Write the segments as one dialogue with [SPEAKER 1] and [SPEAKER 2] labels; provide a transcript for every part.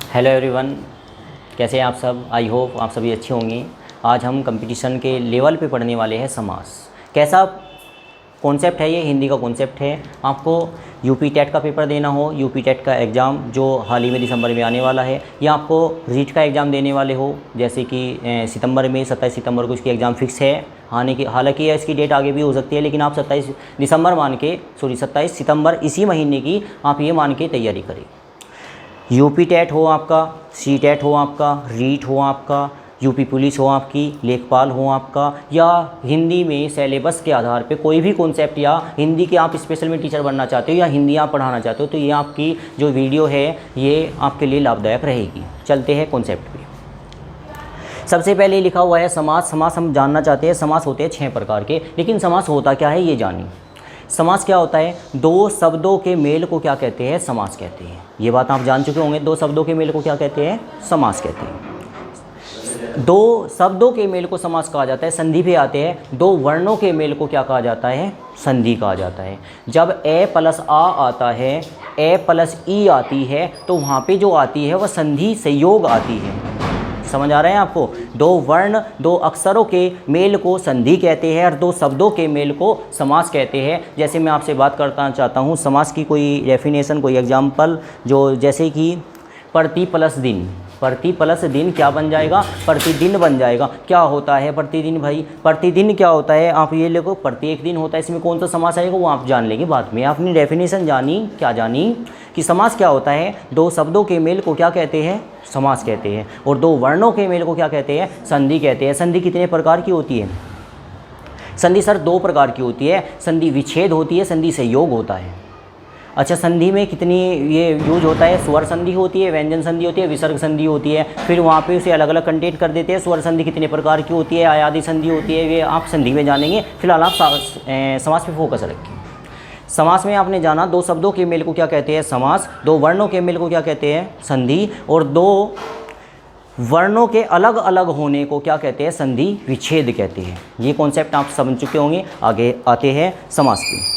[SPEAKER 1] Hello everyone, कैसे हैं आप सब। आई होप आप सभी अच्छे होंगे। आज हम कंपटीशन के लेवल पे पढ़ने वाले हैं समास। कैसा कॉन्सेप्ट है ये, हिंदी का कॉन्सेप्ट है। आपको यूपी टेट का पेपर देना हो, यूपी टेट का एग्ज़ाम जो हाल ही में दिसंबर में आने वाला है, या आपको रीट का एग्ज़ाम देने वाले हो, जैसे कि सितंबर में 27 सितंबर को इसकी एग्ज़ाम फिक्स है आने की। हालांकि इसकी डेट आगे भी हो सकती है, लेकिन आप 27 दिसंबर मान के 27 सितंबर इसी महीने की आप ये मान के तैयारी करें। यूपी टेट हो आपका, सी टेट हो आपका, रीट हो आपका, यूपी पुलिस हो आपकी, लेखपाल हो आपका, या हिंदी में सिलेबस के आधार पे कोई भी कॉन्सेप्ट, या हिंदी के आप स्पेशल में टीचर बनना चाहते हो या हिंदी आप पढ़ाना चाहते हो, तो ये आपकी जो वीडियो है ये आपके लिए लाभदायक रहेगी। चलते हैं कॉन्सेप्ट पे। सबसे पहले लिखा हुआ है समास। समास हम जानना चाहते हैं। समास होते हैं 6 प्रकार के, लेकिन समास होता क्या है ये जानिए। समास क्या होता है? दो शब्दों के मेल को क्या कहते हैं? समास कहते हैं। ये बात आप जान चुके होंगे। दो शब्दों के मेल को क्या कहते हैं? समास कहते हैं। दो शब्दों के मेल को समास कहा जाता है। संधि पे आते हैं। दो वर्णों के मेल को क्या कहा जाता है? संधि कहा जाता है। जब ए प्लस आ आता है, ए प्लस ई आती है, तो वहाँ पे जो आती है वह संधि संयोग आती है। समझ आ रहे हैं आपको? दो वर्ण, दो अक्षरों के मेल को संधि कहते हैं और दो शब्दों के मेल को समास कहते हैं। जैसे मैं आपसे बात करना चाहता हूँ समास की कोई डेफिनेशन, कोई एग्जाम्पल, जो जैसे कि प्रति प्लस दिन। प्रति प्लस दिन क्या बन जाएगा? प्रतिदिन बन जाएगा। क्या होता है प्रतिदिन भाई? प्रतिदिन क्या होता है आप ये लिखो, प्रत्येक दिन होता है। इसमें कौन सा समास आएगा वो आप जान लेंगे बाद में। आपने डेफिनेशन जानी, क्या जानी कि समास क्या होता है? दो शब्दों के मेल को क्या कहते हैं? समास कहते हैं। और दो वर्णों के मेल को क्या कहते हैं? संधि कहते हैं। संधि कितने प्रकार की होती है? संधि सर 2 प्रकार की होती है। संधि विच्छेद होती है, संधि संयोग होता है। अच्छा, संधि में कितनी ये यूज होता है? स्वर संधि होती है, व्यंजन संधि होती है, विसर्ग संधि होती है। फिर वहाँ पे उसे अलग अलग कंटेंट कर देते हैं। स्वर संधि कितने प्रकार की होती है, आयादी संधि होती है, ये आप संधि में जानेंगे। फिलहाल आप समास पे फोकस रखिए। समास में आपने जाना दो शब्दों के मेल को क्या कहते हैं? समास। दो वर्णों के मेल को क्या कहते हैं? संधि। और दो वर्णों के अलग अलग होने को क्या कहते हैं? संधि विच्छेद कहते हैं। ये कॉन्सेप्ट आप समझ चुके होंगे। आगे आते हैं समास पे।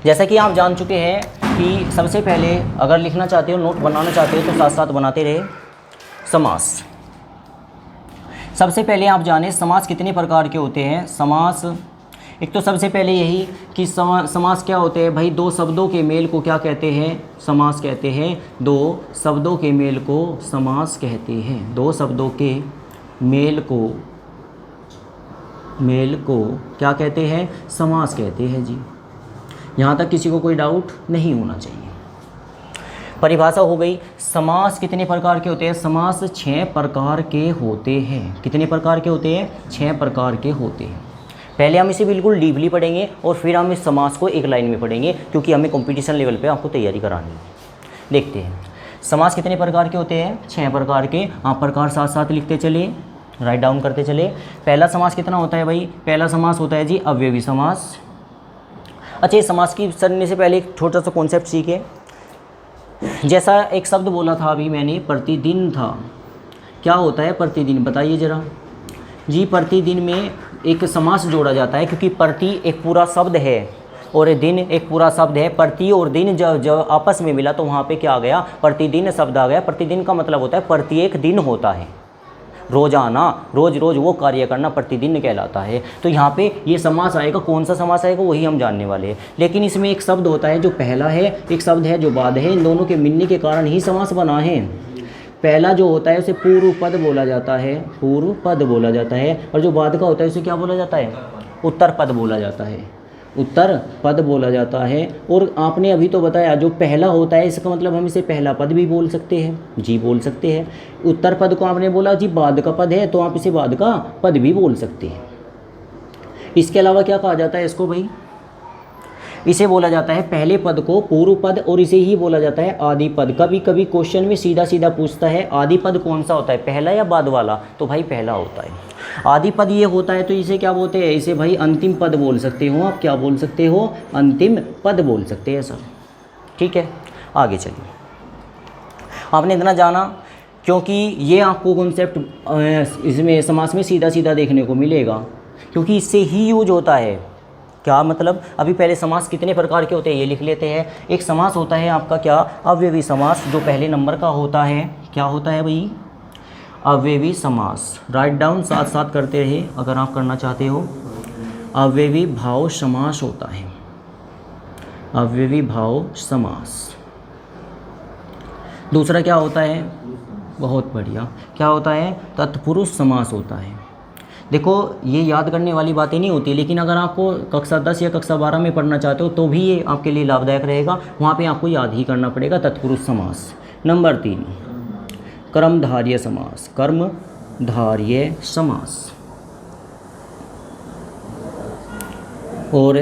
[SPEAKER 1] जैसा कि आप जान चुके हैं कि सबसे पहले अगर लिखना चाहते हो, नोट बनाना चाहते हो, तो साथ साथ बनाते रहे। समास, सबसे पहले आप जाने समास कितने प्रकार के होते हैं। समास एक तो सबसे पहले यही कि समास क्या होते हैं भाई? दो शब्दों के मेल को क्या कहते हैं? समास कहते हैं। दो शब्दों के मेल को समास कहते हैं। दो शब्दों के मेल को क्या कहते हैं? समास कहते हैं जी। यहाँ तक किसी को कोई डाउट नहीं होना चाहिए। परिभाषा हो गई। समास कितने प्रकार के होते हैं? समास 6 प्रकार के होते हैं। कितने प्रकार के होते हैं? 6 प्रकार के होते हैं। पहले हम इसे बिल्कुल डीपली पढ़ेंगे और फिर हम इस समास को एक लाइन में पढ़ेंगे, क्योंकि हमें कंपटीशन लेवल पे आपको तैयारी करानी है। देखते हैं समास कितने प्रकार के होते हैं। 6 प्रकार के। आप प्रकार साथ साथ लिखते चले, राइट डाउन करते चले। पहला समास कितना होता है भाई? पहला समास होता है जी अव्ययी समास। अच्छा, इस समास की करने से पहले एक छोटा सा कॉन्सेप्ट सीखे। जैसा एक शब्द बोला था अभी मैंने, प्रतिदिन था। क्या होता है प्रतिदिन? बताइए ज़रा जी। प्रतिदिन में एक समास जोड़ा जाता है, क्योंकि प्रति एक पूरा शब्द है और दिन एक पूरा शब्द है। प्रति और दिन जब आपस में मिला तो वहाँ पे क्या आ गया? प्रतिदिन शब्द आ गया। प्रतिदिन का मतलब होता है प्रत्येक दिन होता है, रोजाना, रोज रोज वो कार्य करना प्रतिदिन कहलाता है। तो यहाँ पे ये समास आएगा। कौन सा समास आएगा वही हम जानने वाले हैं। लेकिन इसमें एक शब्द होता है जो पहला है, एक शब्द है जो बाद है। इन दोनों के मिलने के कारण ही समास बना है। पहला जो होता है उसे पूर्व पद बोला जाता है, पूर्व पद बोला जाता है। और जो बाद का होता है उसे क्या बोला जाता है? उत्तर पद बोला जाता है, उत्तर पद बोला जाता है। और आपने अभी तो बताया जो पहला होता है, इसका मतलब हम इसे पहला पद भी बोल सकते हैं जी, बोल सकते हैं। उत्तर पद को आपने बोला जी बाद का पद है, तो आप इसे बाद का पद भी बोल सकते हैं। इसके अलावा क्या कहा जाता है इसको भाई? इसे बोला जाता है पहले पद को पूर्व पद, और इसे ही बोला जाता है आदि पद। कभी कभी क्वेश्चन में सीधा सीधा पूछता है आदि पद कौन सा होता है, पहला या बाद वाला? तो भाई पहला होता है। आदि पद ये होता है, तो इसे क्या बोलते हैं? इसे भाई अंतिम पद बोल सकते हो आप। क्या बोल सकते हो? अंतिम पद बोल सकते हैं सर। ठीक है, आगे चलिए। आपने इतना जाना क्योंकि ये आपको कॉन्सेप्ट इसमें समास में सीधा सीधा देखने को मिलेगा, क्योंकि इससे ही यूज होता है। क्या मतलब, अभी पहले समास कितने प्रकार के होते हैं ये लिख लेते हैं। एक समास होता है आपका क्या, अव्ययी समास, जो पहले नंबर का होता है। क्या होता है भाई, अव्ययी समास। राइट डाउन, साथ साथ करते रहे अगर आप करना चाहते हो। अव्ययी भाव समास होता है, अव्ययी भाव समास। दूसरा क्या होता है, बहुत बढ़िया, क्या होता है, तत्पुरुष समास होता है। देखो ये याद करने वाली बातें नहीं होती, लेकिन अगर आपको कक्षा 10 या कक्षा 12 में पढ़ना चाहते हो तो भी ये आपके लिए लाभदायक रहेगा। वहाँ पे आपको याद ही करना पड़ेगा तत्पुरुष समास। नंबर 3 कर्मधारय समास, कर्मधारय समास। और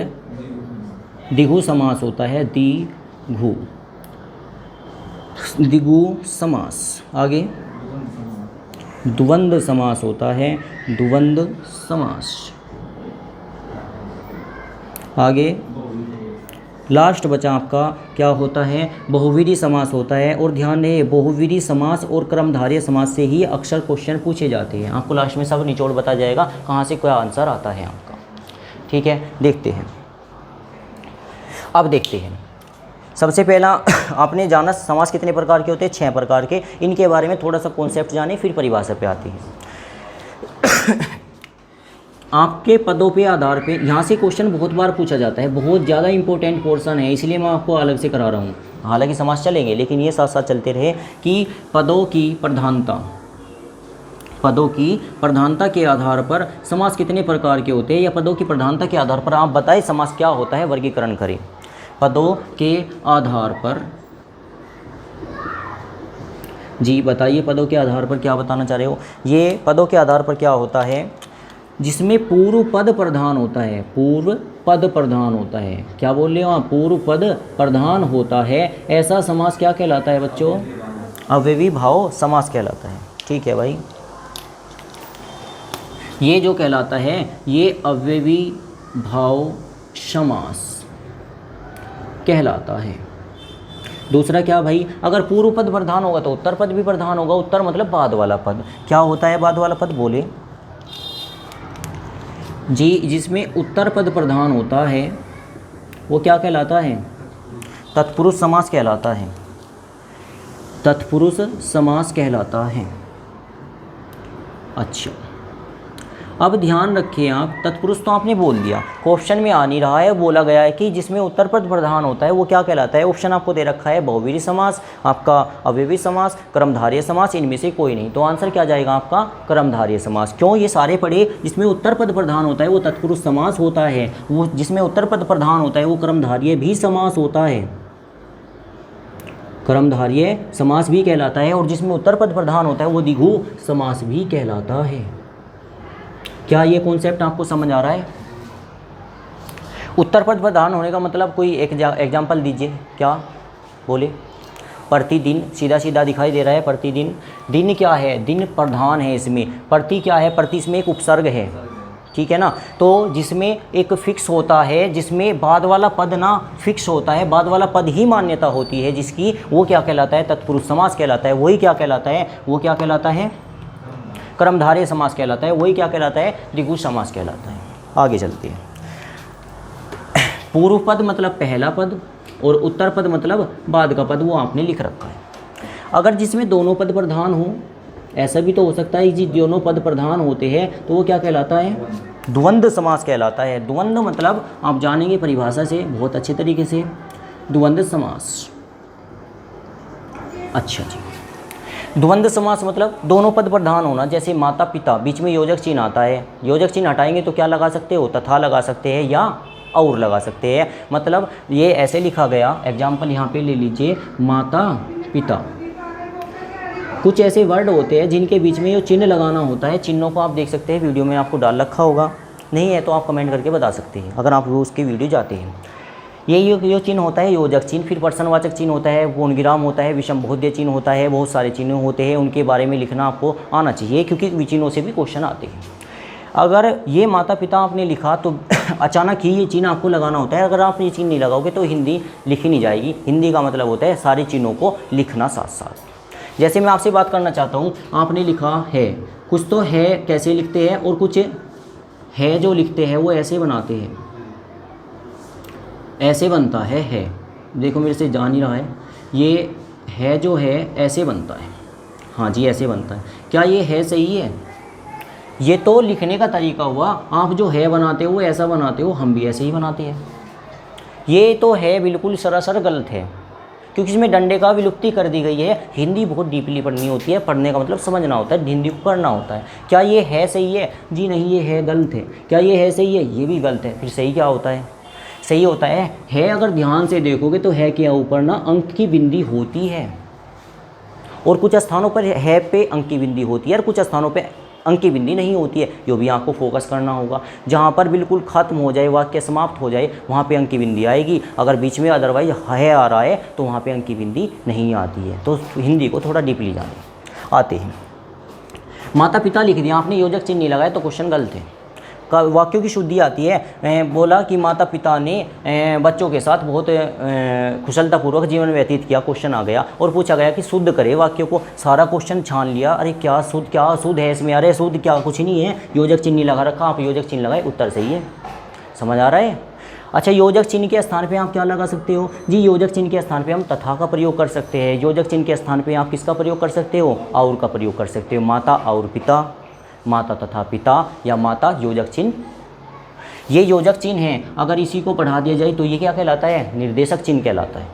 [SPEAKER 1] द्विगु समास होता है, द्विगु समास। आगे द्वंद्व समास होता है, द्वंद्व समास। आगे लास्ट बचा आपका क्या होता है, बहुव्रीहि समास होता है। और ध्यान रहे बहुव्रीहि समास और कर्मधारय समास से ही अक्सर क्वेश्चन पूछे जाते हैं। आपको लास्ट में सब निचोड़ बता जाएगा कहाँ से क्या आंसर आता है आपका। ठीक है, देखते हैं। अब देखते हैं, सबसे पहला आपने जाना समास कितने प्रकार के होते हैं, 6 प्रकार के। इनके बारे में थोड़ा सा कॉन्सेप्ट जाने, फिर परिभाषा पे आते हैं। आपके पदों पे आधार पे यहाँ से क्वेश्चन बहुत बार पूछा जाता है, बहुत ज़्यादा इंपॉर्टेंट पोर्शन है, इसलिए मैं आपको अलग से करा रहा हूँ। हालांकि समास चलेंगे, लेकिन ये साथ साथ चलते रहे कि पदों की प्रधानता, पदों की प्रधानता के आधार पर समास कितने प्रकार के होते हैं, या पदों की प्रधानता के आधार पर आप बताएं समास क्या होता है, वर्गीकरण करें। पदों के आधार पर, जी बताइए पदों के आधार पर क्या बताना चाह रहे हो। ये पदों के आधार पर क्या होता है, जिसमें पूर्व पद प्रधान होता है, पूर्व पद प्रधान होता है। क्या बोल रहे हो आप, पूर्व पद प्रधान होता है, ऐसा समास क्या कहलाता है बच्चों, अव्ययी भाव समास कहलाता है। ठीक है भाई, ये जो कहलाता है ये अव्ययी भाव समास कहलाता है। दूसरा क्या भाई, अगर पूर्व पद प्रधान होगा तो उत्तर पद भी प्रधान होगा। उत्तर मतलब बाद वाला पद। क्या होता है बाद वाला पद, बोले जी, जिसमें उत्तर पद प्रधान होता है वो क्या कहलाता है, तत्पुरुष समास कहलाता है, तत्पुरुष समास कहलाता है। अच्छा, अब ध्यान रखिए आप, तत्पुरुष तो आपने बोल दिया, क्वेश्चन में आ नहीं रहा है, बोला गया है कि जिसमें उत्तर पद प्रधान होता है वो क्या कहलाता है। ऑप्शन आपको दे रखा है बहुव्रीहि समास, आपका अव्ययी समास, कर्मधारय समास, इनमें से कोई नहीं। तो आंसर क्या जाएगा आपका, कर्मधारय समास। क्यों, ये सारे पढ़े, जिसमें उत्तर पद प्रधान होता है वो तत्पुरुष समास होता है, वो जिसमें उत्तर पद प्रधान होता है वो कर्मधारय भी समास होता है, कर्मधारय समास भी कहलाता है। और जिसमें उत्तर पद प्रधान होता है वो द्विगु समास भी कहलाता है। क्या ये कॉन्सेप्ट आपको समझ आ रहा है। उत्तर पद प्रधान होने का मतलब, कोई एक एग्जाम्पल दीजिए, क्या बोले, प्रतिदिन, सीधा सीधा दिखाई दे रहा है प्रतिदिन। दिन क्या है, दिन प्रधान है इसमें, प्रति क्या है, प्रति इसमें एक उपसर्ग है, ठीक है ना। तो जिसमें एक फिक्स होता है, जिसमें बाद वाला पद ना फिक्स होता है, बाद वाला पद ही मान्यता होती है जिसकी, वो क्या कहलाता है, तत्पुरुष समास कहलाता है। वही क्या कहलाता है, वो क्या कहलाता है, कर्मधारय समास कहलाता है। वही क्या कहलाता है, द्विगु समास कहलाता है। आगे चलते हैं। पूर्व पद मतलब पहला पद, और उत्तर पद मतलब बाद का पद, वो आपने लिख रखा है। अगर जिसमें दोनों पद प्रधान हो, ऐसा भी तो हो सकता है कि दोनों पद प्रधान होते हैं, तो वो क्या कहलाता है, द्वंद्व समास कहलाता है। द्वंद्व मतलब आप जानेंगे परिभाषा से बहुत अच्छे तरीके से, द्वंद्व समास। अच्छा जी, द्वंद्व समास मतलब दोनों पद प्रधान होना। जैसे माता पिता, बीच में योजक चिन्ह आता है, योजक चिन्ह हटाएंगे तो क्या लगा सकते हो, तथा लगा सकते हैं या और लगा सकते हैं। मतलब ये ऐसे लिखा गया, एग्जाम्पल यहाँ पे ले लीजिए, माता पिता। कुछ ऐसे वर्ड होते हैं जिनके बीच में ये चिन्ह लगाना होता है। चिन्हों को आप देख सकते हैं, वीडियो में आपको डाल रखा होगा, नहीं है तो आप कमेंट करके बता सकते हैं अगर आप उसकी वीडियो जाते हैं। ये चिन्ह होता है योजक चिन्ह, फिर प्रश्नवाचक चिन्ह होता है, पूर्णविराम होता है, विषम बहुपदीय चिन्ह होता है, बहुत सारे चिन्ह होते हैं। उनके बारे में लिखना आपको आना चाहिए, क्योंकि विचिन्हों से भी क्वेश्चन आते हैं। अगर ये माता पिता आपने लिखा तो अचानक ही ये चिन्ह आपको लगाना होता है। अगर आप ये चिन्ह नहीं लगाओगे तो हिंदी लिखी नहीं जाएगी। हिंदी का मतलब होता है सारे चिन्हों को लिखना साथ साथ। जैसे मैं आपसे बात करना चाहता हूँ, आपने लिखा है, कुछ तो है कैसे लिखते हैं और कुछ है जो लिखते हैं वो ऐसे बनाते हैं, ऐसे बनता है। देखो मेरे से जा नहीं रहा है, ये है जो है ऐसे बनता है, हाँ जी ऐसे बनता है। क्या ये है सही है? ये तो लिखने का तरीका हुआ, आप जो है बनाते हो ऐसा बनाते हो, हम भी ऐसे ही बनाते हैं। ये तो है बिल्कुल सरासर गलत है, क्योंकि इसमें डंडे का विलुप्ति कर दी गई है। हिंदी बहुत डीपली पढ़नी होती है, पढ़ने का मतलब समझना होता है, हिंदी को करना होता है। क्या ये है सही है? जी नहीं, ये है गलत है। क्या ये है सही है? ये भी गलत है। फिर सही क्या होता है? सही होता है अगर ध्यान से देखोगे तो है के ऊपर ना अंक की बिंदी होती है, और कुछ स्थानों पर है पे अंक की बिंदी होती है और कुछ स्थानों पे अंक की बिंदी नहीं होती है। जो भी आपको फोकस करना होगा, जहाँ पर बिल्कुल ख़त्म हो जाए, वाक्य समाप्त हो जाए, वहाँ पे अंक की बिंदी आएगी। अगर बीच में अदरवाइज है आ रहा है तो वहाँ पे अंक की बिंदी नहीं आती है। तो हिंदी को थोड़ा डीपली जाने आते हैं। माता पिता लिख दिया आपने, योजक चिन्ह नहीं लगाया तो क्वेश्चन गलत है। का वाक्यों की शुद्धि आती है। बोला कि माता पिता ने बच्चों के साथ बहुत कुशलतापूर्वक जीवन व्यतीत किया, क्वेश्चन आ गया। और पूछा गया कि शुद्ध करे वाक्यों को, सारा क्वेश्चन छान लिया, अरे क्या शुद्ध है इसमें, अरे शुद्ध क्या, कुछ नहीं है, योजक चिन्ह लगा रखा, आप योजक चिन्ह लगाए, उत्तर सही है। समझ आ रहा है? अच्छा, योजक चिन्ह के स्थान पे आप क्या लगा सकते हो? जी योजक चिन्ह के स्थान पे हम तथा का प्रयोग कर सकते हैं। योजक चिन्ह के स्थान पे आप किसका प्रयोग कर सकते हो? और का प्रयोग कर सकते हो। माता और पिता, माता तथा पिता, या माता योजक चिन्ह, ये योजक चिन्ह है। अगर इसी को पढ़ा दिया जाए तो ये क्या कहलाता है? निर्देशक चिन्ह कहलाता है।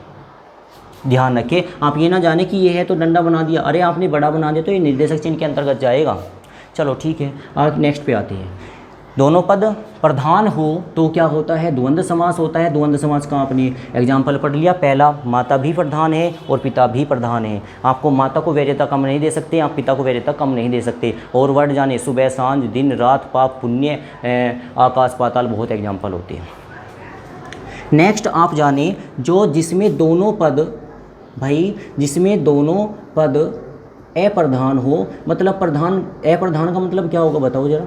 [SPEAKER 1] ध्यान रखें, आप ये ना जाने कि ये है तो डंडा बना दिया, अरे आपने बड़ा बना दिया तो ये निर्देशक चिन्ह के अंतर्गत जाएगा। चलो ठीक है, आज नेक्स्ट पे आते हैं। दोनों पद प्रधान हो तो क्या होता है? द्वंद्व समास होता है। द्वंद्व समास का आपने एग्जाम्पल पढ़ लिया। पहला, माता भी प्रधान है और पिता भी प्रधान है। आपको माता को वैधता कम नहीं दे सकते, आप पिता को वैधता कम नहीं दे सकते। और वर्ड जाने, सुबह सांझ, दिन रात, पाप पुण्य, आकाश पाताल, बहुत एग्जाम्पल होते हैं। नेक्स्ट आप जाने, जो जिसमें दोनों पद, भाई जिसमें दोनों पद अप्रधान हो, मतलब प्रधान, अप्रधान का मतलब क्या होगा बताओ जरा?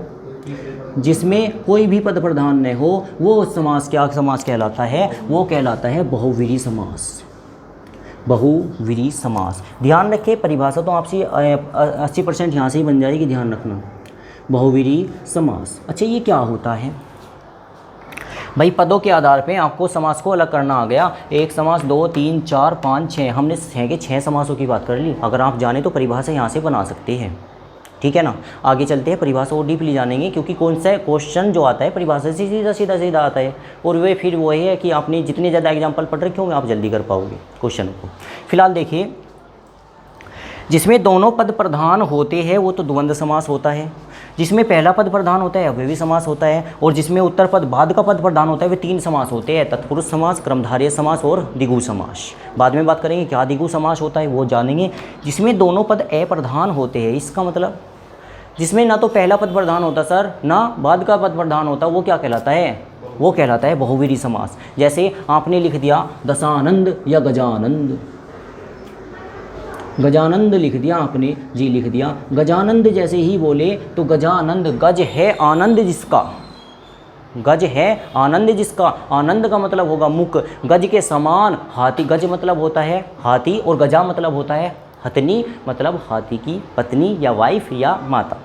[SPEAKER 1] जिसमें कोई भी पद प्रधान न हो, वो समास क्या समास कहलाता है? वो कहलाता है बहुव्रीहि समास। बहुव्रीहि समास। ध्यान रखें, परिभाषा तो आपसे 80% यहाँ से ही बन जाएगी, ध्यान रखना। बहुव्रीहि समास। अच्छा, ये क्या होता है भाई? पदों के आधार पे आपको समास को अलग करना आ गया। एक समास, 2, 3, 4, 5, 6, हमने 6 समासों की बात कर ली। अगर आप जाने तो परिभाषा यहाँ से बना सकते हैं, ठीक है ना। आगे चलते हैं, परिभाषा और डीपली जानेंगे, क्योंकि कौन सा क्वेश्चन जो आता है परिभाषा से सीधा आता है। और वे फिर वो है कि आपने जितने ज़्यादा एग्जाम्पल पढ़ रखे होंगे आप जल्दी कर पाओगे क्वेश्चन को। फिलहाल देखिए, जिसमें दोनों पद प्रधान होते हैं वो तो द्वंद्व समास होता है। जिसमें पहला पद प्रधान होता है अव्ययी समास होता है। और जिसमें उत्तर पद बाद का पद प्रधान होता है वे 3 समास होते हैं, तत्पुरुष समास, क्रमधारय समास और द्विगु समास। बाद में बात करेंगे क्या द्विगु समास होता है, वो जानेंगे। जिसमें दोनों पद अप्रधान होते हैं, इसका मतलब जिसमें ना तो पहला पद प्रधान होता सर, ना बाद का पद प्रधान होता, वो क्या कहलाता है? वो कहलाता है बहुव्रीहि समास। जैसे आपने लिख दिया दशानंद या गजानंद, गजानंद लिख दिया आपने, जी लिख दिया। गजानंद जैसे ही बोले तो गजानंद, गज है आनंद जिसका, गज है आनंद जिसका, आनंद का मतलब होगा मुख, गज के समान हाथी, गज मतलब होता है हाथी, और गजा मतलब होता है हथनी, मतलब हाथी की पत्नी या वाइफ या माता,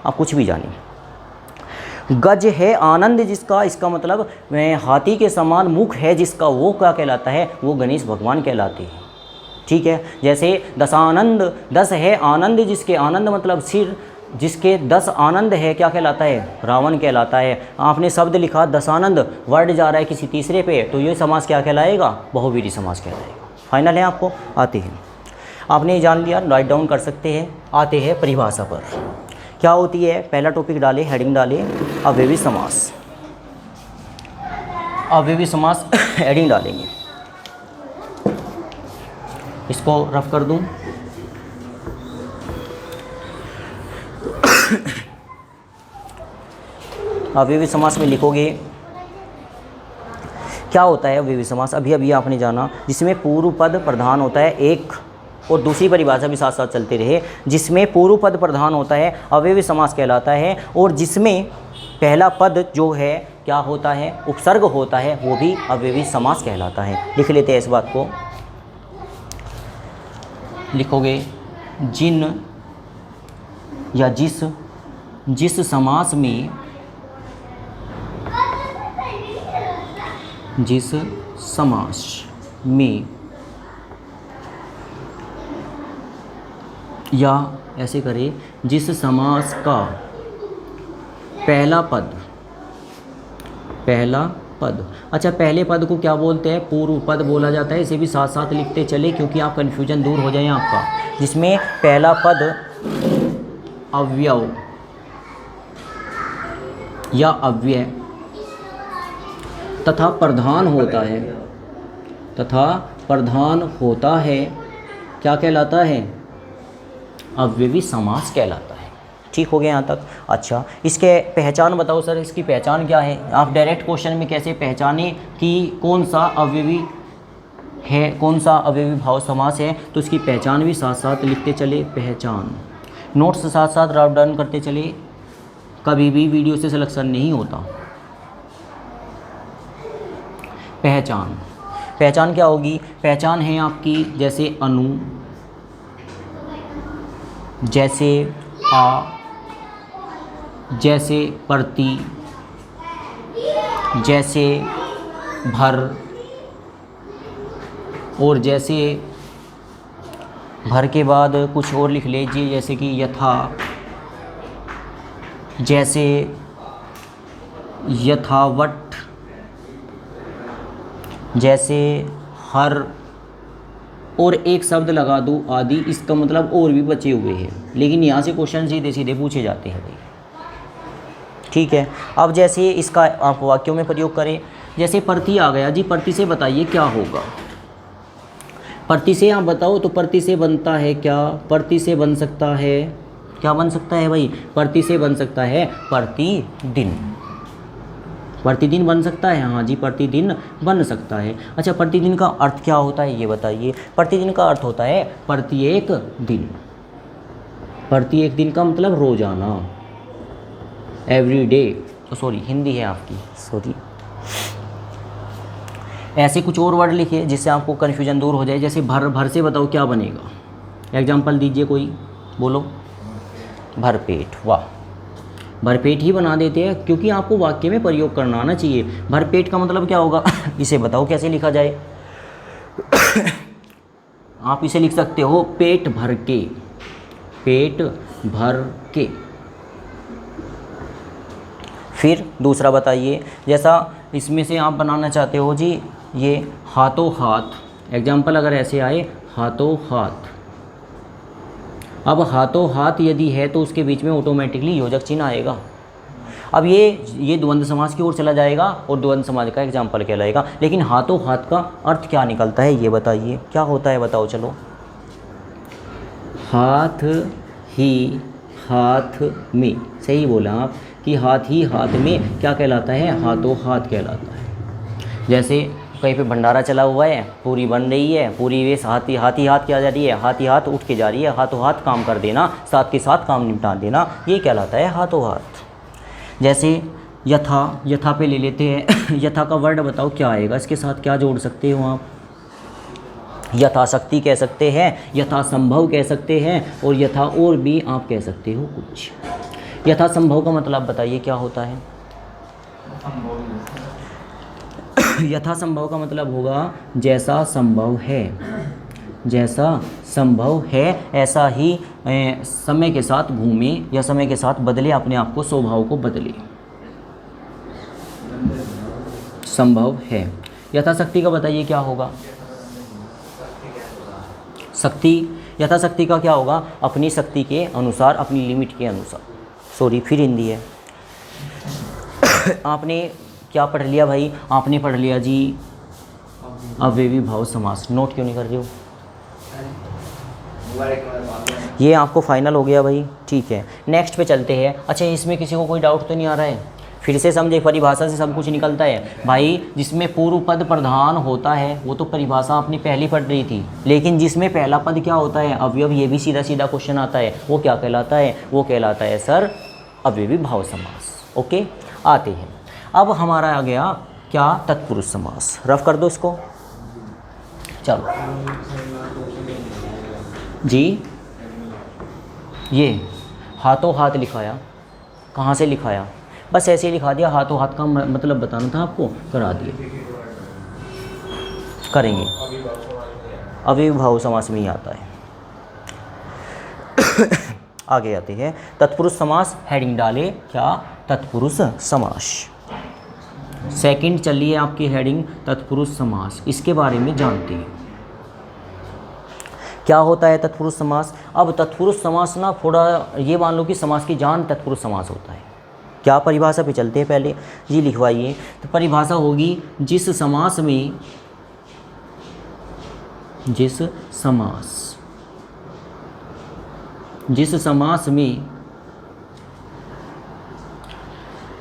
[SPEAKER 1] आप कुछ भी जानिए। गज है आनंद जिसका, इसका मतलब हाथी के समान मुख है जिसका, वो क्या कहलाता है? वो गणेश भगवान कहलाते हैं, ठीक है। जैसे दशानंद, 10 है आनंद जिसके, आनंद मतलब सिर, जिसके 10 आनंद है, क्या कहलाता है? रावण कहलाता है। आपने शब्द लिखा दशानंद, वर्ड जा रहा है किसी तीसरे पे, तो ये समास क्या कहलाएगा? बहुव्रीहि समास कहलाएगा। फाइनल है आपको। आते हैं, आपने जान लिया, राइट डाउन कर सकते हैं। आते हैं परिभाषा पर, क्या होती है? पहला टॉपिक डाले, हेडिंग डाले, अव्ययी समास। अव्ययी समास हेडिंग डालेंगे, इसको रफ कर दूं। अव्ययी समास में लिखोगे क्या होता है अव्ययी समास? अभी अभी आपने जाना, जिसमें पूर्व पद प्रधान होता है एक, और दूसरी परिभाषा भी साथ साथ चलते रहे। जिसमें पूर्व पद प्रधान होता है अव्ययी समास कहलाता है, और जिसमें पहला पद जो है क्या होता है? उपसर्ग होता है, वो भी अव्ययी समास कहलाता है। लिख लेते हैं इस बात को, लिखोगे जिन या जिस समास में जिस समास में, या ऐसे करें, जिस समास का पहला पद, अच्छा पहले पद को क्या बोलते हैं? पूर्व पद बोला जाता है। इसे भी साथ साथ लिखते चले क्योंकि आप कन्फ्यूजन दूर हो जाए आपका। जिसमें पहला पद अव्यव या अव्यय तथा प्रधान होता है, क्या कहलाता है? अव्ययी समास कहलाता है। ठीक हो गया यहाँ तक? अच्छा, इसके पहचान बताओ सर, इसकी पहचान क्या है? आप डायरेक्ट क्वेश्चन में कैसे पहचाने कि कौन सा अव्ययी है, कौन सा अव्ययी भाव समास है? तो इसकी पहचान भी साथ साथ लिखते चले, पहचान। नोट्स साथ साथ राउट डाउन करते चले, कभी भी वीडियो से सिलेक्शन नहीं होता। पहचान क्या होगी? पहचान है आपकी जैसे अनु, जैसे आ, जैसे प्रति, जैसे भर, और जैसे भर के बाद कुछ और लिख लीजिए, जैसे कि यथा, जैसे यथावत, जैसे हर, और एक शब्द लगा दूँ आदि। इसका मतलब और भी बचे हुए हैं, लेकिन यहाँ से क्वेश्चन सीधे सीधे पूछे जाते हैं भाई। ठीक है, अब जैसे इसका आप वाक्यों में प्रयोग करें, जैसे प्रति आ गया जी, प्रति से बताइए क्या होगा? प्रति से आप बताओ, तो प्रति से बनता है क्या? प्रति से बन सकता है, क्या बन सकता है भाई? प्रति से बन सकता है प्रतिदिन। प्रतिदिन बन सकता है? हाँ जी, प्रतिदिन बन सकता है। अच्छा, प्रतिदिन का अर्थ क्या होता है ये बताइए? प्रतिदिन का अर्थ होता है प्रत्येक दिन। प्रत्येक दिन का मतलब रोजाना, एवरी डे। सॉरी, हिंदी है आपकी, सॉरी। ऐसे कुछ और वर्ड लिखिए जिससे आपको कन्फ्यूजन दूर हो जाए। जैसे भर से बताओ क्या बनेगा? एग्जाम्पल दीजिए कोई, बोलो। भरपेट, वाह, भरपेट ही बना देते हैं क्योंकि आपको वाक्य में प्रयोग करना आना चाहिए। भरपेट का मतलब क्या होगा? इसे बताओ कैसे लिखा जाए? आप इसे लिख सकते हो पेट भर के, पेट भर के। फिर दूसरा बताइए, जैसा इसमें से आप बनाना चाहते हो जी, ये हाथों हाथ। एग्जाम्पल अगर ऐसे आए, हाथों हाथ। अब हाथों हाथ यदि है तो उसके बीच में ऑटोमेटिकली योजक चिन्ह आएगा। अब ये द्वंद्व समास की ओर चला जाएगा और द्वंद्व समास का एग्जाम्पल कहलाएगा। लेकिन हाथों हाथ का अर्थ क्या निकलता है ये बताइए, क्या होता है बताओ चलो? हाथ ही हाथ में, सही बोला आप कि हाथ ही हाथ में क्या कहलाता है? हाथों हाथ कहलाता है। जैसे कहीं पे भंडारा चला हुआ है, पूरी बन रही है, पूरी वे हाथ ही हाथ क्या जा रही है? हाथ ही हाथ उठ के जा रही है। हाथों हाथ काम कर देना, साथ के साथ काम निपटा देना, ये कहलाता है हाथों हाथ। जैसे यथा पे ले लेते हैं। यथा का वर्ड बताओ क्या आएगा? इसके साथ क्या जोड़ सकते हो आप? यथाशक्ति कह सकते हैं, यथासंभव कह सकते हैं, और यथा और भी आप कह सकते हो कुछ। यथासंभव का मतलब बताइए क्या होता है? यथासंभव का मतलब होगा जैसा संभव है, जैसा संभव है ऐसा ही समय के साथ घूमे या समय के साथ बदले, अपने आप को, स्वभाव को बदले, संभव है। यथाशक्ति का बताइए क्या होगा? शक्ति, यथाशक्ति का क्या होगा? अपनी शक्ति के अनुसार, अपनी लिमिट के अनुसार। सॉरी, फिर हिंदी है। आपने क्या पढ़ लिया भाई? आपने पढ़ लिया जी अव्ययी भाव समास। नोट क्यों नहीं कर रहे हो? ये आपको फाइनल हो गया भाई, ठीक है। नेक्स्ट पे चलते हैं। अच्छा, इसमें किसी को कोई डाउट तो नहीं आ रहा है? फिर से समझे, परिभाषा से सब कुछ निकलता है भाई। जिसमें पूर्व पद प्रधान होता है वो तो परिभाषा आपने पहली पढ़ रही थी, लेकिन जिसमें पहला पद क्या होता है? अवयव। ये भी सीधा सीधा क्वेश्चन आता है, वो क्या कहलाता है? वो कहलाता है सर अव्ययी भाव समास। ओके, आते हैं। अब हमारा आ गया क्या? तत्पुरुष समास। रफ कर दो इसको, चलो जी। ये हाथों हाथ लिखाया, कहाँ से लिखाया? बस ऐसे ही लिखा दिया, हाथों हाथ का मतलब बताना था आपको, करा दिया। करेंगे। अविभाव समास में ही आता है। आगे आते हैं तत्पुरुष समास। हेडिंग डाले क्या? तत्पुरुष समास। सेकंड चलिए आपकी हेडिंग तत्पुरुष समास, इसके बारे में जानते हैं क्या होता है तत्पुरुष समास। अब तत्पुरुष समास ना थोड़ा ये मान लो कि समास की जान तत्पुरुष समास होता है। क्या परिभाषा पे चलते हैं पहले जी, लिखवाइए। तो परिभाषा होगी जिस समास में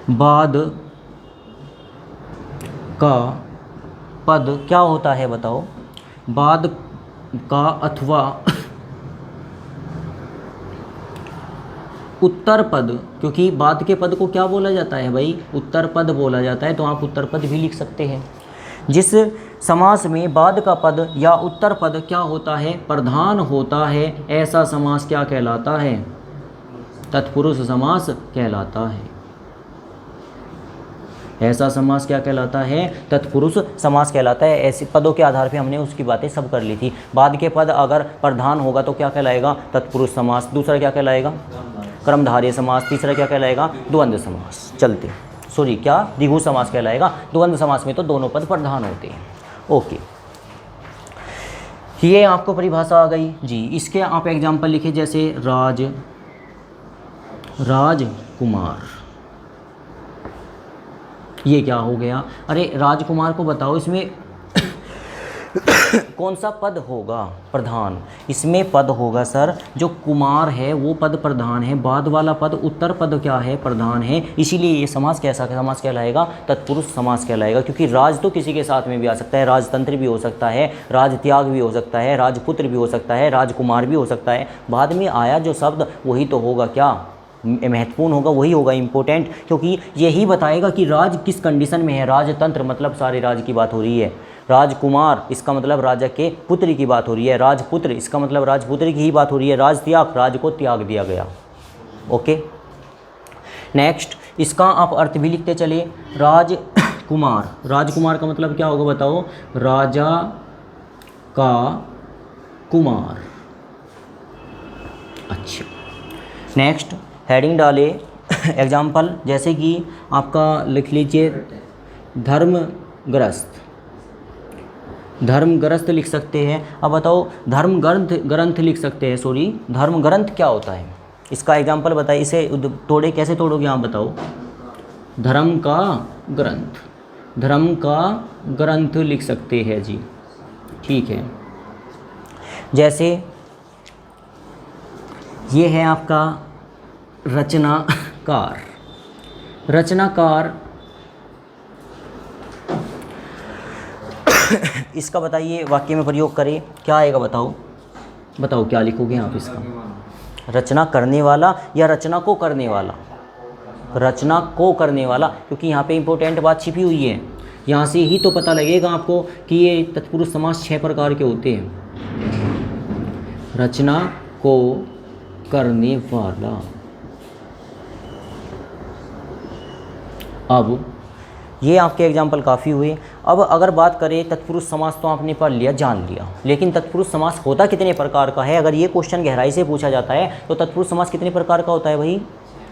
[SPEAKER 1] बाद का पद क्या होता है बताओ? बाद का अथवा उत्तर पद, क्योंकि बाद के पद को क्या बोला जाता है भाई? उत्तर पद बोला जाता है, तो आप उत्तर पद भी लिख सकते हैं। जिस समास में बाद का पद या उत्तर पद क्या होता है? प्रधान होता है, ऐसा समास क्या कहलाता है? तत्पुरुष समास कहलाता है। ऐसा समास क्या कहलाता है? तत्पुरुष समास कहलाता है। ऐसे पदों के आधार पे हमने उसकी बातें सब कर ली थी। बाद के पद अगर प्रधान होगा तो क्या कहलाएगा? तत्पुरुष समास। दूसरा क्या कहलाएगा? कर्मधारय समास। तीसरा क्या कहलाएगा? द्वंद्व समास। चलते सॉरी क्या? द्विगु समास कहलाएगा। द्वंद्व समास में तो दोनों पद प्रधान होते हैं। ओके, ये आपको परिभाषा आ गई जी। इसके आप एग्जाम्पल लिखे, जैसे राजकुमार। ये क्या हो गया? अरे राजकुमार को बताओ इसमें कौन सा पद होगा प्रधान? इसमें पद होगा सर जो कुमार है वो पद प्रधान है, बाद वाला पद उत्तर पद क्या है? प्रधान है। इसीलिए ये समास कैसा समास कहलाएगा? तत्पुरुष समास कहलाएगा। क्योंकि राज तो किसी के साथ में भी आ सकता है, राजतंत्र भी हो सकता है, राजत्याग भी हो सकता है, राजपुत्र भी हो सकता है, राजकुमार भी हो सकता है। बाद में आया जो शब्द वही तो होगा क्या? महत्वपूर्ण होगा, वही होगा इम्पोर्टेंट, क्योंकि यही बताएगा कि राज किस कंडीशन में है। राजतंत्र मतलब सारे राज की बात हो रही है। राजकुमार इसका मतलब राजा के पुत्र की बात हो रही है। राजपुत्र इसका मतलब राजपुत्र की ही बात हो रही है। राजत्याग राज को त्याग दिया गया। ओके, नेक्स्ट इसका आप अर्थ भी लिखते चले। राजकुमार, राजकुमार का मतलब क्या होगा बताओ? राजा का कुमार। अच्छा, नेक्स्ट हेडिंग डाले एग्जाम्पल, जैसे कि आपका लिख लीजिए धर्मग्रस्त लिख सकते हैं। अब बताओ धर्म ग्रंथ लिख सकते हैं। सॉरी, धर्म ग्रंथ क्या होता है? इसका एग्जाम्पल बताइए। इसे तोड़े कैसे तोड़ोगे आप बताओ? धर्म का ग्रंथ लिख सकते हैं जी। ठीक है, जैसे ये है आपका रचनाकार इसका बताइए वाक्य में प्रयोग करें, क्या आएगा बताओ? बताओ क्या लिखोगे आप इसका? रचना करने वाला या रचना को करने वाला? रचना को करने वाला, क्योंकि यहाँ पे इंपॉर्टेंट बात छिपी हुई है। यहाँ से ही तो पता लगेगा आपको कि ये तत्पुरुष समास 6 प्रकार के होते हैं। रचना को करने वाला। अब ये आपके एग्जाम्पल काफ़ी हुए। अब अगर बात करें तत्पुरुष समास तो आपने पढ़ लिया, जान लिया, लेकिन तत्पुरुष समास होता कितने प्रकार का है? अगर ये क्वेश्चन गहराई से पूछा जाता है तो तत्पुरुष समास कितने प्रकार का होता है भाई?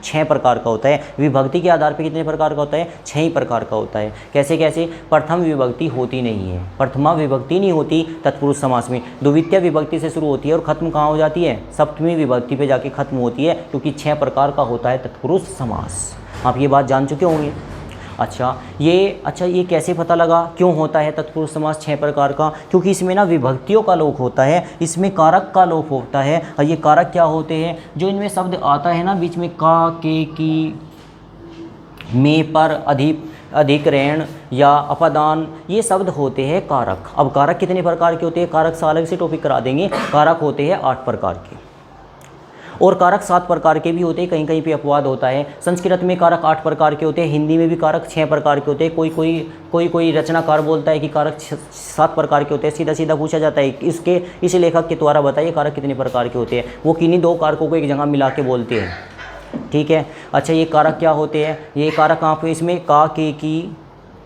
[SPEAKER 1] 6 प्रकार का होता है। विभक्ति के आधार पर कितने प्रकार का होता है? 6 ही प्रकार का होता है। कैसे कैसे? प्रथम विभक्ति होती नहीं है, प्रथमा विभक्ति नहीं होती तत्पुरुष समास में। द्वितीय विभक्ति से शुरू होती है और खत्म कहाँ हो जाती है? सप्तमी विभक्ति पे जाके खत्म होती है, क्योंकि 6 प्रकार का होता है तत्पुरुष समास। आप ये बात जान चुके होंगे। अच्छा ये कैसे पता लगा क्यों होता है तत्पुरुष समास 6 प्रकार का? क्योंकि इसमें ना विभक्तियों का लोप होता है, इसमें कारक का लोप होता है। और ये कारक क्या होते हैं? जो इनमें शब्द आता है ना बीच में, का, के, की, में, पर, अधिक, ऋण या अपदान, ये शब्द होते हैं कारक। अब कारक कितने प्रकार के होते हैं? कारक से अलग से टॉपिक करा देंगे। कारक होते हैं 8 प्रकार के, और कारक 7 प्रकार के भी होते हैं। कहीं कहीं पे अपवाद होता है। संस्कृत में कारक 8 प्रकार के होते हैं, हिंदी में भी कारक 6 प्रकार के होते हैं। कोई रचनाकार बोलता है कि कारक 7 प्रकार के होते हैं। सीधा सीधा पूछा जाता है इस लेखक के द्वारा बताइए कारक कितने प्रकार के होते हैं। वो किन्हीं 2 कारकों को एक जगह मिला के बोलते हैं। ठीक है, अच्छा ये कारक क्या होते हैं? ये कारक आप इसमें का, के, की,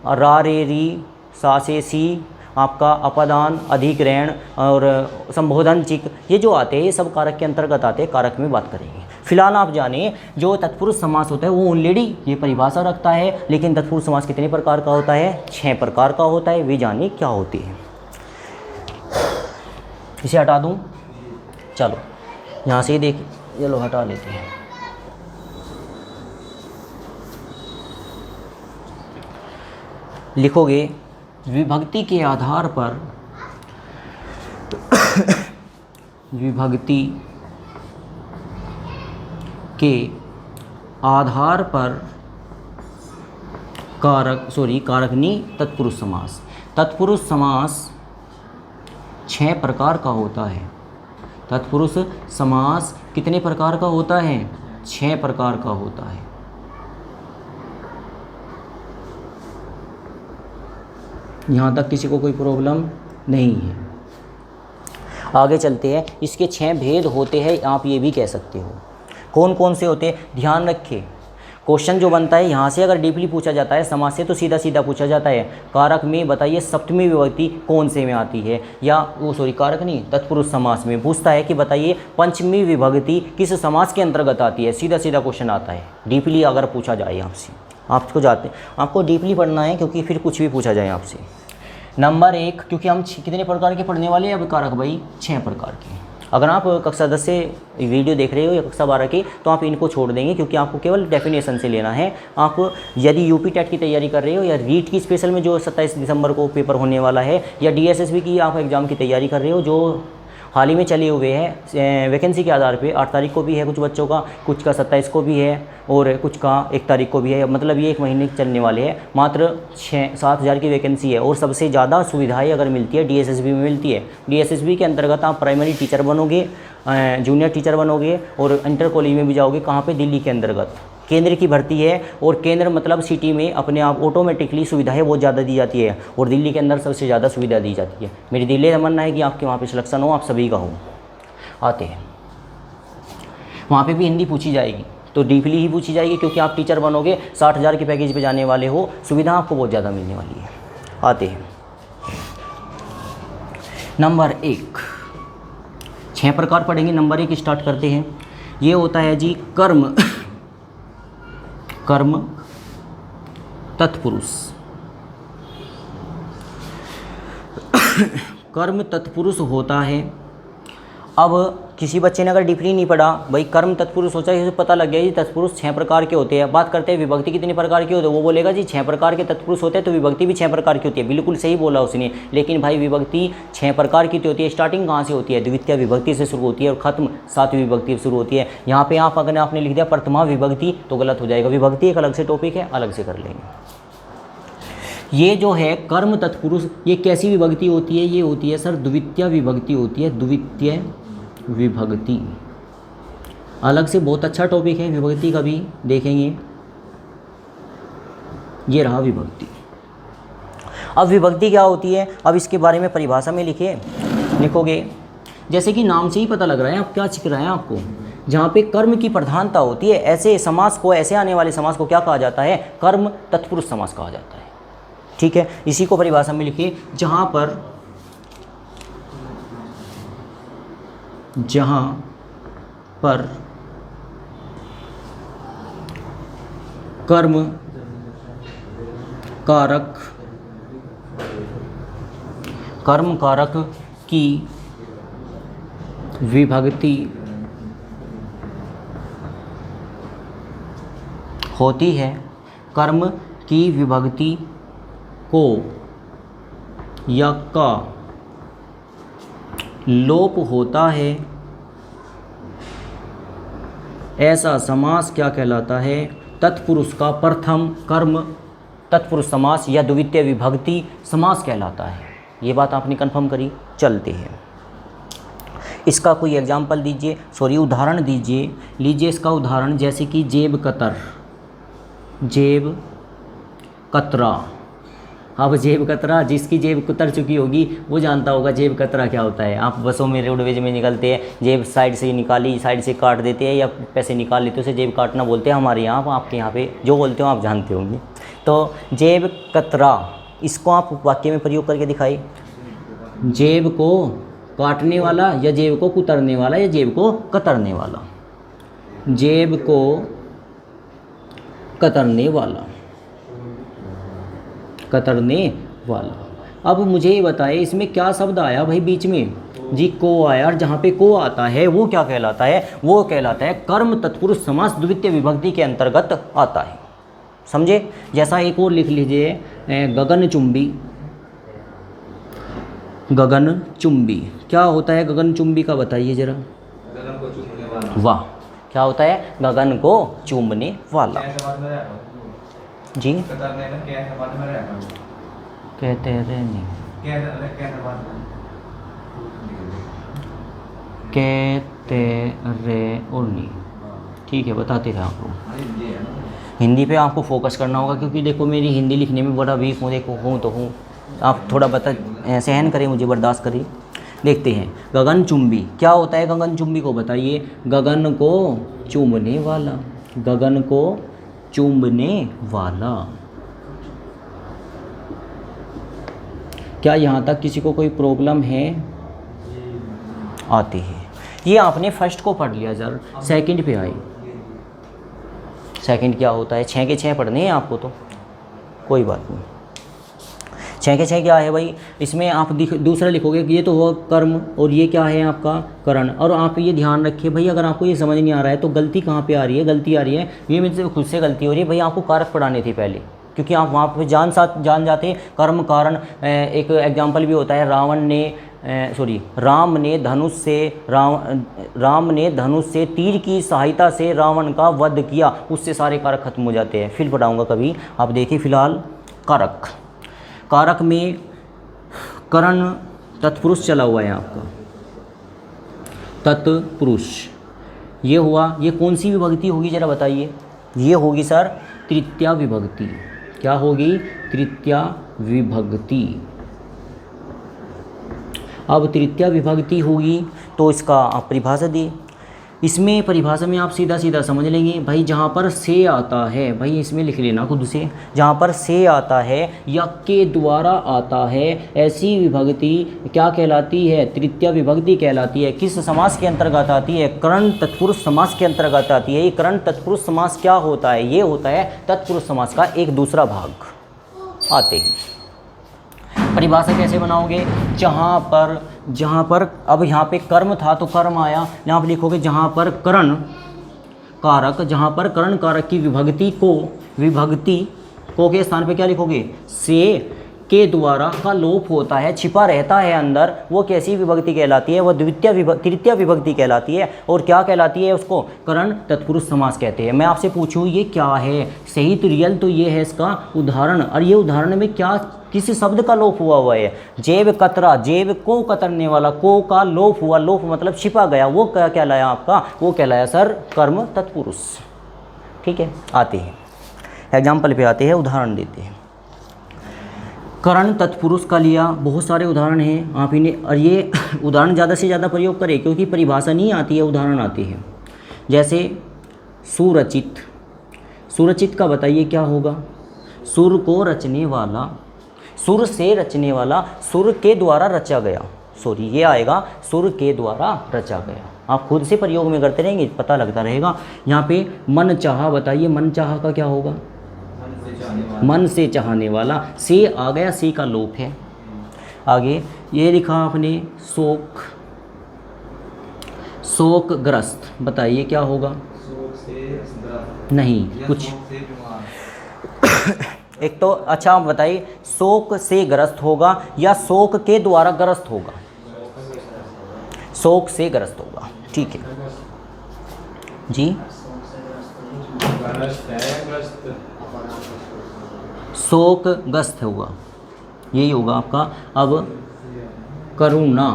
[SPEAKER 1] रा, रे, री, सा, से, सी आपका अपादान, अधिग्रहण और संबोधन चिक, ये जो आते हैं ये सब कारक के अंतर्गत आते हैं, कारक में बात करेंगे। फिलहाल आप जानिए जो तत्पुरुष समास होता है वो ऑलरेडी ये परिभाषा रखता है, लेकिन तत्पुरुष समास कितने प्रकार का होता है? 6 प्रकार का होता है। वे जानिए क्या होती है। इसे हटा दूं, चलो यहाँ से ही देखिए, चलो हटा लेते हैं। लिखोगे विभक्ति के आधार पर विभक्ति के आधार पर कारक नहीं, तत्पुरुष समास। तत्पुरुष समास 6 प्रकार का होता है। तत्पुरुष समास कितने प्रकार का होता है? 6 प्रकार का होता है। यहाँ तक किसी को कोई प्रॉब्लम नहीं है। आगे चलते हैं। इसके 6 भेद होते हैं, आप ये भी कह सकते हो। कौन कौन से होते हैं? ध्यान रखिए, क्वेश्चन जो बनता है यहाँ से अगर डीपली पूछा जाता है समास से तो सीधा सीधा पूछा जाता है कारक में बताइए सप्तमी विभक्ति कौन से में आती है, या कारक नहीं, तत्पुरुष समास में पूछता है कि बताइए पंचमी विभक्ति किस समास के अंतर्गत आती है। सीधा सीधा क्वेश्चन आता है डीपली अगर पूछा जाए आपसे। आपको डीपली पढ़ना है, क्योंकि फिर कुछ भी पूछा जाए आपसे। नंबर 1, क्योंकि हम कितने प्रकार के पढ़ने वाले हैं अब कारक भाई? 6 प्रकार के। अगर आप कक्षा 10 से वीडियो देख रहे हो या कक्षा 12 की, तो आप इनको छोड़ देंगे, क्योंकि आपको केवल डेफिनेशन से लेना है। आप यदि यूपी टेट की तैयारी कर रहे हो, या रीट की स्पेशल में जो 27 दिसंबर को पेपर होने वाला है, या डीएसएसबी की आप एग्ज़ाम की तैयारी कर रहे हो जो हाल ही में चले हुए हैं वैकेंसी के आधार पे, 8 तारीख को भी है कुछ बच्चों का, कुछ का 27 को भी है और कुछ का 1 तारीख को भी है। मतलब ये 1 महीने चलने वाले हैं। मात्र 6-7 हज़ार की वैकेंसी है और सबसे ज़्यादा सुविधाएं अगर मिलती है डीएसएसबी में मिलती है। डीएसएसबी के अंतर्गत आप प्राइमरी टीचर बनोगे, जूनियर टीचर बनोगे और इंटर कॉलेज में भी जाओगे। कहाँ पे? दिल्ली के अंतर्गत। केंद्र की भर्ती है, और केंद्र मतलब सिटी में अपने आप ऑटोमेटिकली सुविधाएं बहुत ज़्यादा दी जाती है, और दिल्ली के अंदर सबसे ज़्यादा सुविधा दी जाती है। मेरी दिल से तमन्ना है कि आपके वहाँ पे सिलेक्शन हो, आप सभी का हो। आते हैं वहाँ पे भी हिंदी पूछी जाएगी, तो डीपली ही पूछी जाएगी, क्योंकि आप टीचर बनोगे, 60 हज़ार के पैकेज पे जाने वाले हो, सुविधा आपको बहुत ज़्यादा मिलने वाली है। आते हैं नंबर 1, 6 प्रकार पढ़ेंगे। नंबर 1 स्टार्ट करते हैं। ये होता है जी कर्म तत्पुरुष। कर्म तत्पुरुष होता है। अब किसी बच्चे ने अगर डीपली नहीं पढ़ा, भाई कर्म तत्पुरुष सोचा, इसे पता लग गया जी तत्पुरुष 6 प्रकार के होते हैं। बात करते हैं विभक्ति कितने प्रकार की होते हैं, वो बोलेगा जी 6 प्रकार के तत्पुरुष होते हैं, तो विभक्ति भी 6 प्रकार की होती है। बिल्कुल सही बोला उसने, लेकिन भाई विभक्ति 6 प्रकार की होती है। स्टार्टिंग कहाँ से होती है? द्वितीय विभक्ति से शुरू होती है और खत्म 7वीं विभक्ति से शुरू होती है। यहाँ पे आप अगर आपने लिख दिया प्रथमा विभक्ति तो गलत हो जाएगा। विभक्ति एक अलग से टॉपिक है, अलग से कर लेंगे। ये जो है कर्म तत्पुरुष, ये कैसी विभक्ति होती है? ये होती है सर द्वितीय विभक्ति होती है। द्वितीय विभक्ति अलग से बहुत अच्छा टॉपिक है, विभक्ति का भी देखेंगे। ये रहा विभक्ति। अब विभक्ति क्या होती है, अब इसके बारे में परिभाषा में लिखोगे, जैसे कि नाम से ही पता लग रहा है आप क्या सीख रहे हैं आपको। जहाँ पे कर्म की प्रधानता होती है, ऐसे समास को, ऐसे आने वाले समास को क्या कहा जाता है? कर्म तत्पुरुष समास कहा जाता है। ठीक है, इसी को परिभाषा में लिखिए। जहाँ पर कर्म कारक की विभक्ति होती है, कर्म की विभक्ति को या का लोप होता है, ऐसा समास क्या कहलाता है? तत्पुरुष का प्रथम कर्म तत्पुरुष समास या द्वितीय विभक्ति समास कहलाता है। ये बात आपने कंफर्म करी। चलते हैं, इसका कोई एग्जाम्पल दीजिए, उदाहरण दीजिए। लीजिए इसका उदाहरण, जैसे कि जेब कतरा। अब जेब कतरा, जिसकी जेब कुतर चुकी होगी वो जानता होगा जेब कतरा क्या होता है। आप बसों में, रोडवेज में निकलते हैं, जेब साइड से निकाली, साइड से काट देते हैं या पैसे निकाल लेते हैं, उसे जेब काटना बोलते हैं हमारे यहाँ। आपके यहाँ पे जो बोलते हो आप जानते होंगे। तो जेब कतरा, इसको आप वाक्य में प्रयोग करके दिखाइए। जेब को काटने वाला या जेब को कुतरने वाला या जेब को कतरने वाला, जेब को कतरने वाला, कतरने वाला। अब मुझे ये बताइए इसमें क्या शब्द आया भाई बीच में, जी को आया, और जहाँ पे को आता है वो क्या कहलाता है, वो कहलाता है कर्म तत्पुरुष समास द्वितीय विभक्ति के अंतर्गत आता है। समझे? जैसा एक और लिख लीजिए, गगनचुंबी, गगनचुंबी क्या होता है, गगनचुंबी का बताइए जरा।
[SPEAKER 2] गगन को चूमने वाला।
[SPEAKER 1] वाह, क्या होता है, गगन को चूमने वाला। जी
[SPEAKER 2] कतरने में क्या है, बाद में रहेगा।
[SPEAKER 1] कहते रहे नहीं, कहते रहे और नहीं, ठीक है बताते रहे आपको। हिंदी पे आपको फोकस करना होगा क्योंकि देखो मेरी हिंदी लिखने में बड़ा वीक हूँ, देखो हूँ तो हूँ, आप थोड़ा सहन करें, मुझे बर्दाश्त करिए। देखते हैं गगनचुंबी क्या होता है, गगनचुंबी को बताइए। गगन को चूमने वाला, गगन को चूमने वाला। क्या यहाँ तक किसी को कोई प्रॉब्लम है? आती है। ये आपने फर्स्ट को पढ़ लिया, जरा सेकंड पे आई। सेकंड क्या होता है, 6 के 6 पढ़ने हैं आपको तो कोई बात नहीं। 6 के 6 क्या है भाई, इसमें आप दूसरा लिखोगे कि ये तो हुआ कर्म और ये क्या है आपका करण। और आप ये ध्यान रखिए भाई, अगर आपको ये समझ नहीं आ रहा है तो गलती कहाँ पे आ रही है, गलती आ रही है ये मुझसे खुद से गलती हो रही है भाई। आपको कारक पढ़ाने थे पहले, क्योंकि आप वहाँ पे जान जाते कर्म कारण। एक एग्जाम्पल भी होता है, राम ने धनुष से तीर की सहायता से रावण का वध किया, उससे सारे कारक खत्म हो जाते हैं। फिर पढ़ाऊँगा कभी, आप देखिए फिलहाल कारक। कारक में करण तत्पुरुष चला हुआ है आपका, तत्पुरुष ये हुआ। ये कौन सी विभक्ति होगी जरा बताइए? ये होगी सर तृतीया विभक्ति। क्या होगी? तृतीया विभक्ति। अब तृतीया विभक्ति होगी तो इसका आप परिभाषा दिए। इसमें परिभाषा में आप सीधा सीधा समझ लेंगे भाई, जहाँ पर से आता है भाई इसमें लिख लेना खुद से, जहाँ पर से आता है या के द्वारा आता है ऐसी विभक्ति क्या कहलाती है? तृतीया विभक्ति कहलाती है। किस समास के अंतर्गत आती है? करण तत्पुरुष समास के अंतर्गत आती है। ये करण तत्पुरुष समास क्या होता है? ये होता है तत्पुरुष समास का एक दूसरा भाग। आते ही परिभाषा कैसे बनाओगे? जहाँ पर अब यहाँ पे कर्म था तो कर्म आया, यहाँ पर लिखोगे जहाँ पर करण कारक, जहाँ पर करण कारक की विभक्ति को के स्थान पे क्या लिखोगे? से के द्वारा का लोप होता है, छिपा रहता है अंदर, वो कैसी विभक्ति कहलाती है? वो तृतीया विभक्ति कहलाती है। और क्या कहलाती है? उसको करण तत्पुरुष समास कहते हैं। मैं आपसे पूछूं ये क्या है? सही तो रियल तो ये है इसका उदाहरण। और ये उदाहरण में क्या किसी शब्द का लोप हुआ है? जेब कतरा, जेब को कतरने वाला, को का लोप हुआ, लोप मतलब छिपा गया, वो क्या कहलाया आपका? वो कहलाया सर कर्म तत्पुरुष। ठीक है, आते हैं एग्जाम्पल पे, आते हैं उदाहरण देते हैं। करण तत्पुरुष का लिया, बहुत सारे उदाहरण हैं आप इन्हें, और ये उदाहरण ज़्यादा से ज़्यादा प्रयोग करें क्योंकि परिभाषा नहीं आती है, उदाहरण आते हैं। जैसे सुरचित, सुरचित का बताइए क्या होगा? सुर को रचने वाला, सुर से रचने वाला, सुर के द्वारा रचा गया, सॉरी ये आएगा सुर के द्वारा रचा गया। आप खुद से प्रयोग में करते रहेंगे, पता लगता रहेगा। यहाँ पे मन चाहा, बताइए मन चाहा का क्या होगा? मन से चाहने वाला, से आ गया, से का लोप है। आगे ये लिखा आपने शोक, शोकग्रस्त, बताइए क्या होगा? नहीं कुछ एक तो अच्छा आप बताइए, शोक से ग्रस्त होगा या शोक के द्वारा ग्रस्त होगा? शोक से ग्रस्त होगा, ठीक है जी। शोकग्रस्त होगा, यही होगा आपका। अब करुणा,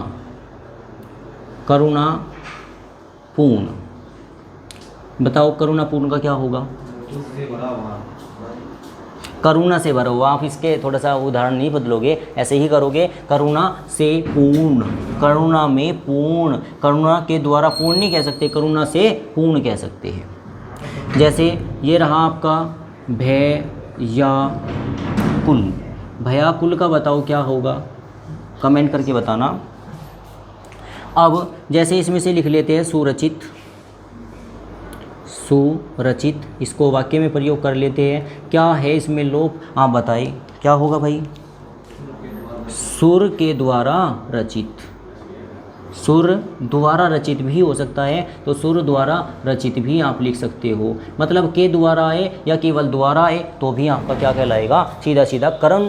[SPEAKER 1] करुणापूर्ण, बताओ करुणापूर्ण का क्या होगा? करुणा से भरा हुआ। आप इसके थोड़ा सा उदाहरण नहीं बदलोगे, ऐसे ही करोगे, करुणा से पूर्ण, करुणा में पूर्ण, करुणा के द्वारा पूर्ण नहीं कह सकते, करुणा से पूर्ण कह सकते हैं। जैसे ये रहा आपका भय या कुल, भयाकुल का बताओ क्या होगा? कमेंट करके बताना। अब जैसे इसमें से लिख लेते हैं सुरचित, सुरचित, इसको वाक्य में प्रयोग कर लेते हैं। क्या है इसमें लोप, आप बताइए क्या होगा भाई? सुर के द्वारा रचित, सुर द्वारा रचित भी हो सकता है, तो सुर द्वारा रचित भी आप लिख सकते हो। मतलब के द्वारा आए या केवल द्वारा आए तो भी आपका क्या कहलाएगा? सीधा सीधा कर्म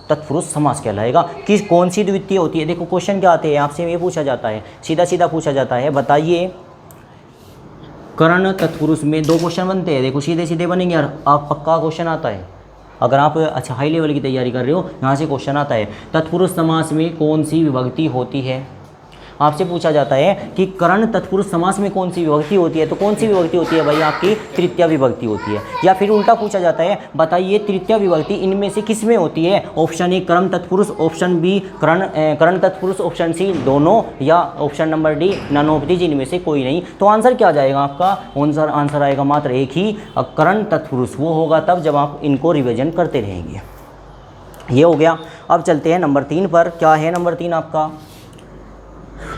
[SPEAKER 1] तत्पुरुष समास कहलाएगा। किस कौन सी द्वितीय होती है? देखो क्वेश्चन क्या आते हैं आपसे, ये पूछा जाता है, सीधा सीधा पूछा जाता है, बताइए करण तत्पुरुष में 2 क्वेश्चन बनते हैं। देखो सीधे सीधे बनेंगे और आप पक्का क्वेश्चन आता है। अगर आप अच्छा हाई लेवल की तैयारी कर रहे हो, यहाँ से क्वेश्चन आता है, तत्पुरुष समास में कौन सी विभक्ति होती है? आपसे पूछा जाता है कि करण तत्पुरुष समास में कौन सी विभक्ति होती है, तो कौन सी विभक्ति होती है भाई? आपकी तृतीया विभक्ति होती है। या फिर उल्टा पूछा जाता है, बताइए तृतीया विभक्ति इनमें से किस में होती है? ऑप्शन ए कर्म तत्पुरुष, ऑप्शन बी करण तत्पुरुष, ऑप्शन सी दोनों, या option number D none of these, इनमें से कोई नहीं। तो आंसर क्या आ जाएगा आपका? आंसर आएगा मात्र एक ही, करण तत्पुरुष। वो होगा तब जब आप इनको रिविजन करते रहेंगे। ये हो गया। अब चलते हैं नंबर 3 पर। क्या है नंबर 3 आपका?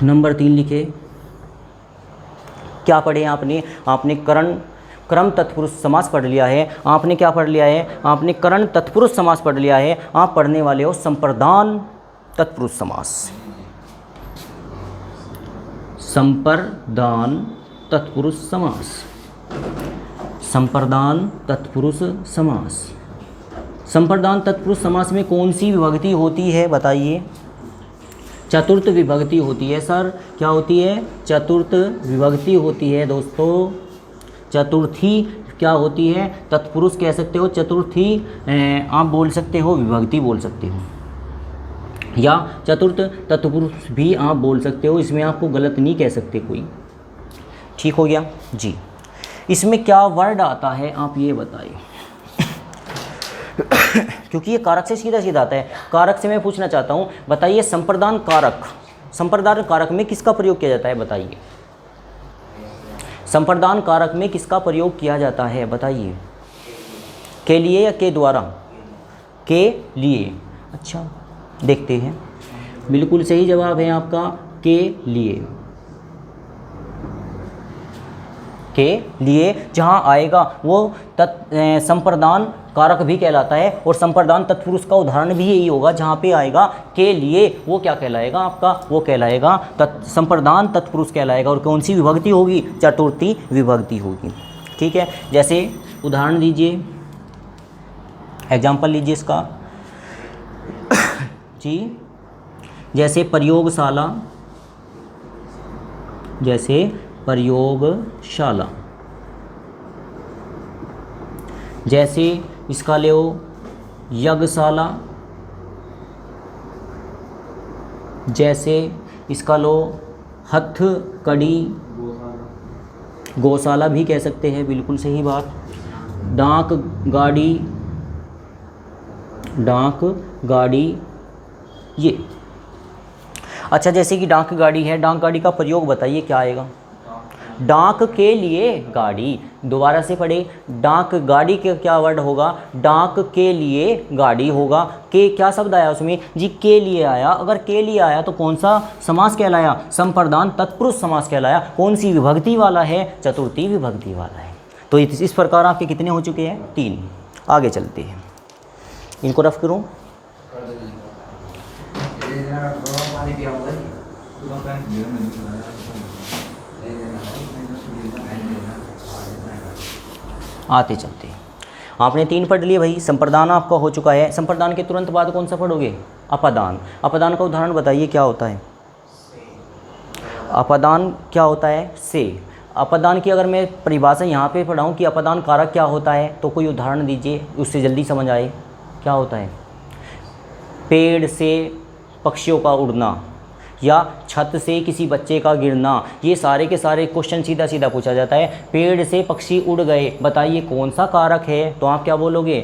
[SPEAKER 1] नंबर 3 लिखे, क्या पढ़े आपने? आपने क्रम तत्पुरुष समास पढ़ लिया है। आपने क्या पढ़ लिया है? आपने करण तत्पुरुष समास पढ़ लिया है। आप पढ़ने वाले हो संप्रदान तत्पुरुष समास, संप्रदान तत्पुरुष समास, संप्रदान तत्पुरुष समास। संप्रदान तत्पुरुष समास में कौन सी विभक्ति होती है बताइए? चतुर्थ विभक्ति होती है सर। क्या होती है? चतुर्थ विभक्ति होती है दोस्तों। चतुर्थी क्या होती है? तत्पुरुष कह सकते हो, चतुर्थी आप बोल सकते हो, विभक्ति बोल सकते हो, या चतुर्थ तत्पुरुष भी आप बोल सकते हो। इसमें आपको गलत नहीं कह सकते कोई। ठीक हो गया जी। इसमें क्या वर्ड आता है आप ये बताइए क्योंकि ये कारक से सीधा सीधा आता है। कारक से मैं पूछना चाहता हूँ, बताइए संप्रदान कारक, संप्रदान कारक में किसका प्रयोग किया जाता है? बताइए संप्रदान कारक में किसका प्रयोग किया जाता है? बताइए। के लिए या के द्वारा? के लिए। अच्छा देखते हैं, बिल्कुल सही जवाब है आपका के लिए। के लिए जहाँ आएगा वो संप्रदान कारक भी कहलाता है, और संप्रदान तत्पुरुष का उदाहरण भी यही होगा। जहाँ पे आएगा के लिए वो क्या कहलाएगा आपका? वो कहलाएगा संप्रदान तत्पुरुष कहलाएगा। और कौन सी विभक्ति होगी? चतुर्थी विभक्ति होगी। ठीक है, जैसे उदाहरण दीजिए, एग्जाम्पल लीजिए इसका जी। जैसे प्रयोगशाला, जैसे प्रयोगशाला, जैसे इसका ले यज्ञशाला, जैसे इसका लो हथकड़ी, गौशाला भी कह सकते हैं, बिल्कुल सही बात। डाक गाड़ी, डाक गाड़ी ये। अच्छा जैसे कि डाक गाड़ी है, डाक गाड़ी का प्रयोग बताइए क्या आएगा? डाक के लिए गाड़ी। दोबारा से पढ़े, डाक गाड़ी के क्या वर्ड होगा? डाक के लिए गाड़ी होगा। के क्या शब्द आया उसमें जी? के लिए आया। अगर के लिए आया तो कौन सा समास कहलाया? संप्रदान तत्पुरुष समास कहलाया। कौन सी विभक्ति वाला है? चतुर्थी विभक्ति वाला है। तो इस प्रकार आपके कितने हो चुके हैं? 3। आगे चलते हैं, इनको रफ करूँ। आते चलते हैं। आपने 3 पढ़ लिए भाई। संप्रदान आपका हो चुका है। संप्रदान के तुरंत बाद कौन सा पढ़ोगे? अपदान। अपदान का उदाहरण बताइए क्या होता है? अपदान क्या होता है? से। अपदान की अगर मैं परिभाषा यहाँ पे पढ़ाऊँ कि अपदान कारक क्या होता है, तो कोई उदाहरण दीजिए, उससे जल्दी समझ आए क्या होता है। पेड़ से पक्षियों का उड़ना, या छत से किसी बच्चे का गिरना, ये सारे के सारे क्वेश्चन सीधा सीधा पूछा जाता है। पेड़ से पक्षी उड़ गए, बताइए कौन सा कारक है? तो आप क्या बोलोगे?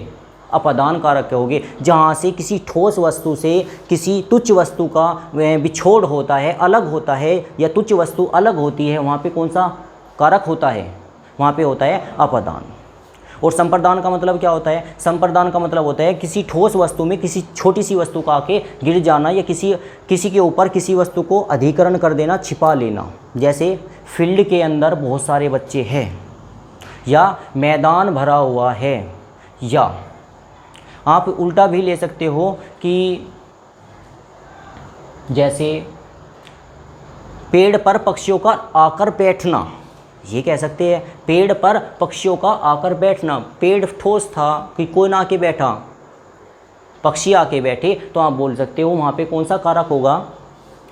[SPEAKER 1] अपदान कारक कहोगे। जहाँ से किसी ठोस वस्तु से किसी तुच्छ वस्तु का बिछोड़ होता है, अलग होता है, या तुच्छ वस्तु अलग होती है, वहाँ पे कौन सा कारक होता है? वहाँ पे होता है अपदान। और संप्रदान का मतलब क्या होता है? संप्रदान का मतलब होता है किसी ठोस वस्तु में किसी छोटी सी वस्तु का आके गिर जाना या किसी के ऊपर किसी वस्तु को अधिकरण कर देना, छिपा लेना। जैसे फील्ड के अंदर बहुत सारे बच्चे हैं, या मैदान भरा हुआ है, या आप उल्टा भी ले सकते हो कि जैसे पेड़ पर पक्षियों का आकर बैठना, ये कह सकते हैं पेड़ पर पक्षियों का आकर बैठना। पेड़ ठोस था कि कोई ना आके बैठा, पक्षी आके बैठे, तो आप बोल सकते हो वहाँ पे कौन सा कारक होगा?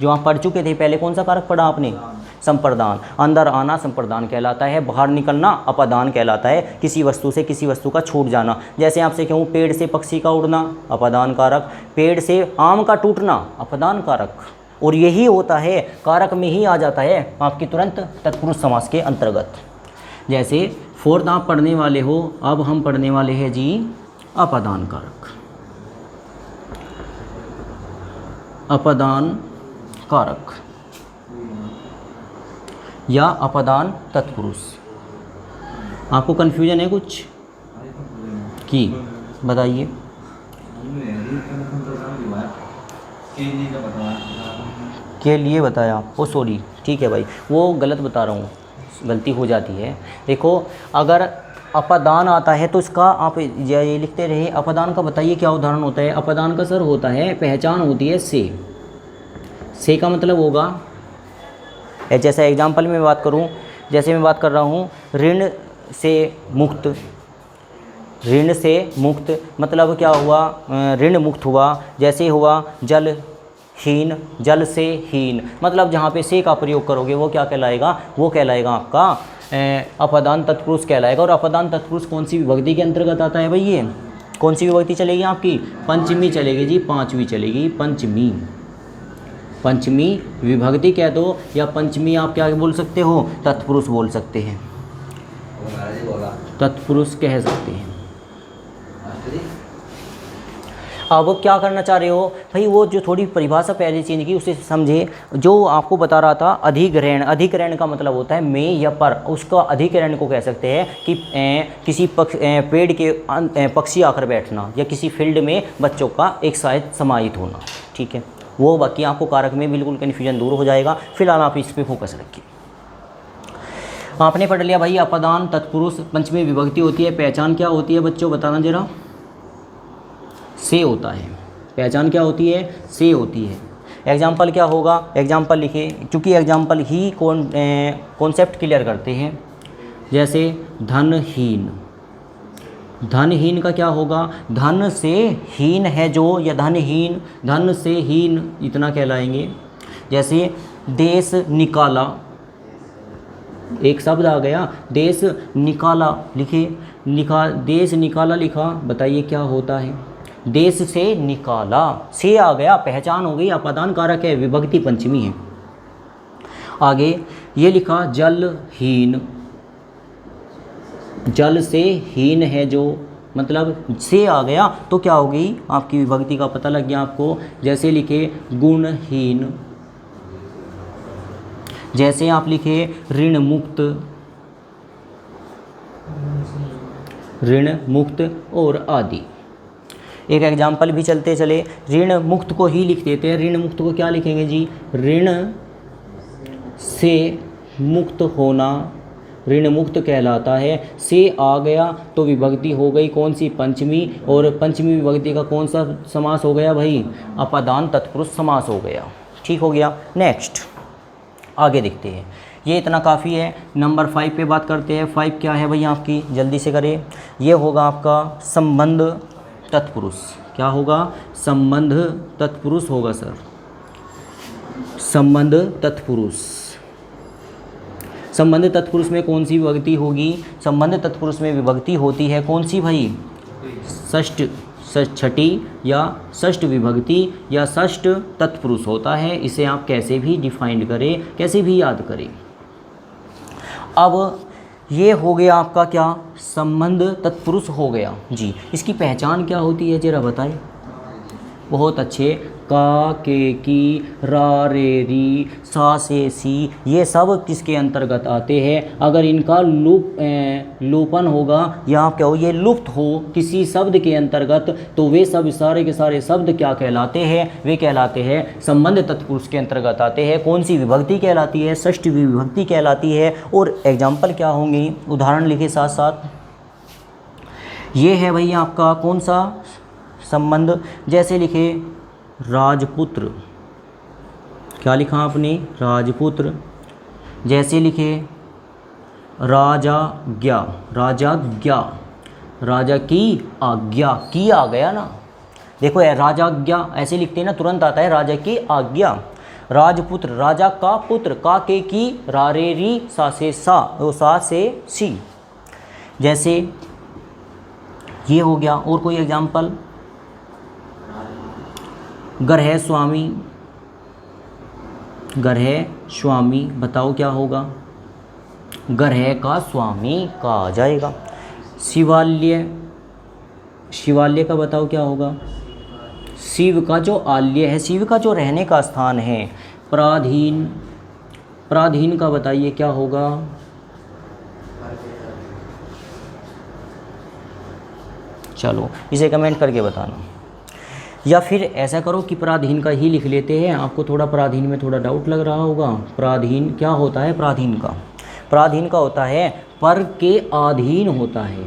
[SPEAKER 1] जो आप पढ़ चुके थे पहले, कौन सा कारक पढ़ा आपने? संप्रदान। अंदर आना संप्रदान कहलाता है, बाहर निकलना अपादान कहलाता है, किसी वस्तु से किसी वस्तु का छूट जाना। जैसे आपसे कहूँ पेड़ से पक्षी का उड़ना, अपादान कारक। पेड़ से आम का टूटना, अपादान कारक। और यही होता है, कारक में ही आ जाता है आपकी तुरंत तत्पुरुष समास के अंतर्गत। जैसे फोर्थ आप पढ़ने वाले हो, अब हम पढ़ने वाले हैं जी अपादान कारक। अपादान कारक या अपादान तत्पुरुष। आपको कन्फ्यूजन है कुछ की? बताइए। के लिए बताया? ओ सॉरी, ठीक है भाई, वो गलत बता रहा हूँ, गलती हो जाती है। देखो, अगर अपादान आता है तो इसका आप ये लिखते रहे। अपादान का बताइए क्या उदाहरण होता है? अपादान का सर होता है, पहचान होती है से का मतलब होगा, जैसा एग्जाम्पल में बात करूं, जैसे मैं बात कर रहा हूं ऋण से मुक्त। ऋण से मुक्त मतलब क्या हुआ? ऋण मुक्त हुआ। जैसे हुआ जल हीन, जल से हीन, मतलब जहाँ पे से का प्रयोग करोगे वो क्या कहलाएगा? वो कहलाएगा आपका अपादान तत्पुरुष कहलाएगा। और अपादान तत्पुरुष कौन सी विभक्ति के अंतर्गत आता है भाई? ये कौन सी विभक्ति चलेगी आपकी? पंचमी चलेगी जी, पांचवी चलेगी, पंचमी। पंचमी विभक्ति कह दो, या पंचमी आप क्या बोल सकते हो? तत्पुरुष बोल सकते हैं, तत्पुरुष कह सकते हैं। अब क्या करना चाह रहे हो भाई? वो जो थोड़ी परिभाषा पहले चेंज की उसे समझे। जो आपको बता रहा था अधिग्रहण, अधिग्रहण का मतलब होता है में या पर, उसका अधिग्रहण को कह सकते हैं कि किसी पेड़ के पक्षी आकर बैठना, या किसी फील्ड में बच्चों का एक साथ समाहित होना। ठीक है, वो बाकी आपको कारक में बिल्कुल कन्फ्यूजन दूर हो जाएगा। फिलहाल आप इस पर फोकस रखिए। आपने पढ़ लिया भाई अपादान तत्पुरुष, पंचमी विभक्ति होती है। पहचान क्या होती है बच्चों, बताना जरा? से होता है। पहचान क्या होती है? से होती है। एग्जाम्पल क्या होगा? एग्जाम्पल लिखे, क्योंकि एग्जाम्पल ही कॉन्सेप्ट क्लियर करते हैं। जैसे धनहीन, धनहीन का क्या होगा? धन से हीन है जो, या धनहीन, धन से हीन इतना कहलाएंगे। जैसे देश निकाला, एक शब्द आ गया, देश निकाला, लिखे देश निकाला लिखा, बताइए क्या होता है? देश से निकाला, से आ गया, पहचान हो गई, अपादान कारक है, विभक्ति पंचमी है। आगे ये लिखा जलहीन, जल से हीन है जो, मतलब से आ गया तो क्या हो गई? आपकी विभक्ति का पता लग गया आपको। जैसे लिखे गुणहीन, जैसे आप लिखे ऋण मुक्त, ऋण मुक्त और आदि। एक एग्जाम्पल भी चलते चले, ऋण मुक्त को ही लिख देते हैं। ऋण मुक्त को क्या लिखेंगे जी? ऋण से मुक्त होना, ऋण मुक्त कहलाता है। से आ गया तो विभक्ति हो गई कौन सी? पंचमी। और पंचमी विभक्ति का कौन सा समास हो गया भाई? अपादान तत्पुरुष समास हो गया। ठीक हो गया। नेक्स्ट आगे देखते हैं, ये इतना काफ़ी है। नंबर 5 पे बात करते हैं। 5 क्या है भाई आपकी? जल्दी से करें। ये होगा आपका संबंध तत्पुरुष। क्या होगा? संबंध तत्पुरुष होगा सर, संबंध तत्पुरुष। संबंध तत्पुरुष में कौन सी विभक्ति होगी? संबंध तत्पुरुष में विभक्ति होती है कौन सी भाई? षष्ठ, छठी या षष्ठ विभक्ति या षष्ठ तत्पुरुष होता है। इसे आप कैसे भी डिफाइंड करें, कैसे भी याद करें। अब ये हो गया आपका क्या? संबंध तत्पुरुष हो गया जी। इसकी पहचान क्या होती है जरा बताएं। बहुत अच्छे, का, के, की, रा, रे, री, सा, से, सी, ये सब किसके अंतर्गत आते हैं। अगर इनका लोपन होगा या क्या हो, ये लुप्त हो किसी शब्द के अंतर्गत, तो वे सब सारे के सारे शब्द क्या कहलाते हैं, वे कहलाते हैं संबंध तत्पुरुष के अंतर्गत आते हैं। कौन सी विभक्ति कहलाती है, षष्ठी विभक्ति कहलाती है। और एग्जाम्पल क्या होंगी, उदाहरण लिखे साथ साथ। ये है भाई आपका कौन सा संबंध, जैसे लिखे राजपुत्र, क्या लिखा आपने, राजपुत्र। जैसे लिखे राजाज्ञा, राजाज्ञा, राजा की आज्ञा, की आ गया ना, देखो राजाज्ञा ऐसे लिखते हैं ना, तुरंत आता है राजा की आज्ञा। राजपुत्र, राजा का पुत्र, का, के, की, रा, रे, री, सा, से, सा, वो सा, से, सी। जैसे ये हो गया। और कोई एग्जाम्पल, ग्रह स्वामी, ग्रह स्वामी, बताओ क्या होगा, ग्रह का स्वामी का आ जाएगा। शिवालय, शिवालय का बताओ क्या होगा, शिव का जो आलय है, शिव का जो रहने का स्थान है। पराधीन, पराधीन का बताइए क्या होगा, चलो इसे कमेंट करके बताना। या फिर ऐसा करो कि पराधीन का ही लिख लेते हैं, आपको थोड़ा पराधीन में थोड़ा डाउट लग रहा होगा। पराधीन क्या होता है, पराधीन का, पराधीन का होता है पर के अधीन होता है,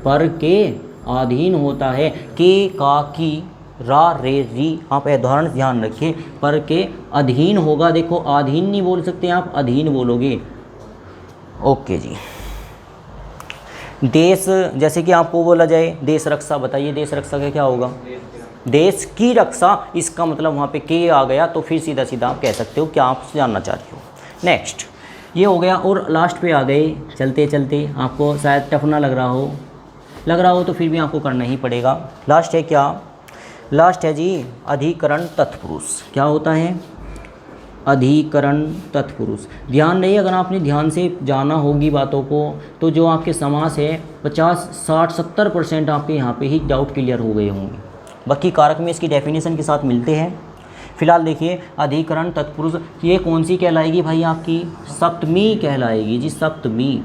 [SPEAKER 1] पर के अधीन होता है। के, का, की, रा, रे, री, आप उदाहरण ध्यान रखिए, पर के अधीन होगा। देखो अधीन नहीं बोल सकते आप, अधीन बोलोगे। ओके जी। देश, जैसे कि आपको बोला जाए देश रक्षा, बताइए देश रक्षा का क्या होगा, देश की रक्षा, इसका मतलब वहाँ पे के आ गया, तो फिर सीधा सीधा आप कह सकते हो क्या आप जानना चाहते हो। नेक्स्ट ये हो गया। और लास्ट पे आ गए, चलते चलते आपको शायद टफ ना लग रहा हो तो फिर भी आपको करना ही पड़ेगा। लास्ट है क्या, लास्ट है जी अधिकरण तत्पुरुष। क्या होता है, अधिकरण तत्पुरुष। ध्यान रहिए, अगर आपने ध्यान से जाना होगी बातों को, तो जो आपके समास है 50, 60, 70% आपके यहाँ पे ही डाउट क्लियर हो गए होंगे। बाकी कारक में इसकी डेफिनेशन के साथ मिलते हैं। फिलहाल देखिए अधिकरण तत्पुरुष, ये कौन सी कहलाएगी भाई, आपकी सप्तमी कहलाएगी जी, सप्तमी।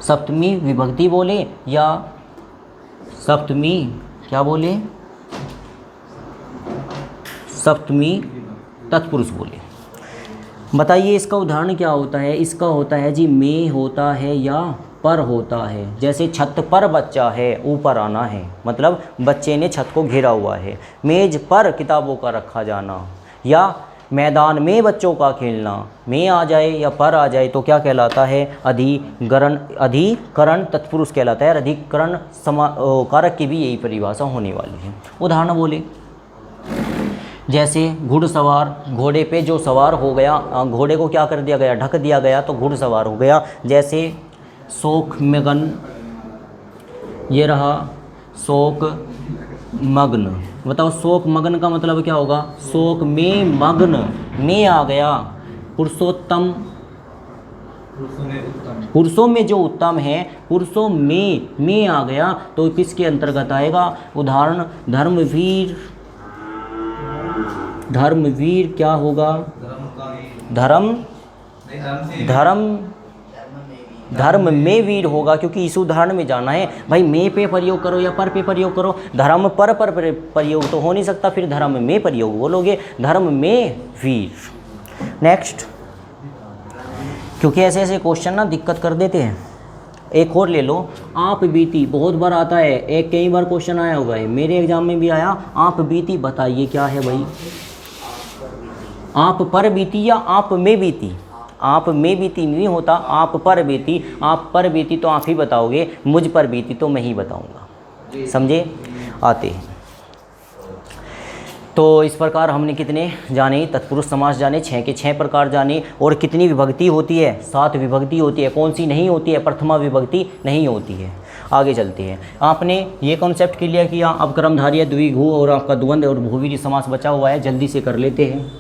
[SPEAKER 1] सप्तमी विभक्ति बोले या सप्तमी क्या बोले, सप्तमी तत्पुरुष बोले। बताइए इसका उदाहरण क्या होता है, इसका होता है जी में होता है या पर होता है। जैसे छत पर बच्चा है, ऊपर आना है, मतलब बच्चे ने छत को घेरा हुआ है। मेज पर किताबों का रखा जाना, या मैदान में बच्चों का खेलना, में आ जाए या पर आ जाए तो क्या कहलाता है, अधिकरण, अधिकरण तत्पुरुष कहलाता है। अधिकरण कारक की भी यही परिभाषा होने वाली है। उदाहरण बोले, जैसे घुड़सवार, घोड़े पे जो सवार हो गया, घोड़े को क्या कर दिया गया, ढक दिया गया, तो घुड़सवार हो गया। जैसे शोक मगन, ये रहा शोक मग्न। बताओ शोक मग्न का मतलब क्या होगा, शोक में मग्न, में आ गया। पुरुषोत्तम, पुरुषों में जो उत्तम है, पुरुषों में आ गया, तो किसके अंतर्गत आएगा। उदाहरण धर्मवीर, धर्मवीर क्या होगा, धर्म, धर्म में वीर होगा, क्योंकि इस उदाहरण में जाना है भाई। में पे प्रयोग करो या पर पे प्रयोग करो, धर्म पर प्रयोग तो हो नहीं सकता, फिर धर्म में प्रयोग बोलोगे, धर्म में वीर। नेक्स्ट, क्योंकि ऐसे ऐसे क्वेश्चन ना दिक्कत कर देते हैं। एक और ले लो, आप बीती, बहुत बार आता है, एक कई बार क्वेश्चन आया होगा है, मेरे एग्जाम में भी आया। आप बीती बताइए क्या है भाई, आप पर बीती या आप में बीती। आप में बीती नहीं होता, आप पर बीती। आप पर बीती तो आप ही बताओगे, मुझ पर बीती तो मैं ही बताऊंगा। समझे, आते हैं। तो इस प्रकार हमने कितने जाने, तत्पुरुष समास जाने, 6 के 6 प्रकार जाने। और कितनी विभक्ति होती है, 7 विभक्ति होती है। कौन सी नहीं होती है, प्रथमा विभक्ति नहीं होती है। आगे चलते हैं। आपने ये कॉन्सेप्ट क्लियर किया। अब कर्मधारय, द्विगु और आपका द्वंद्व और बहुव्रीहि समास बचा हुआ है, जल्दी से कर लेते हैं।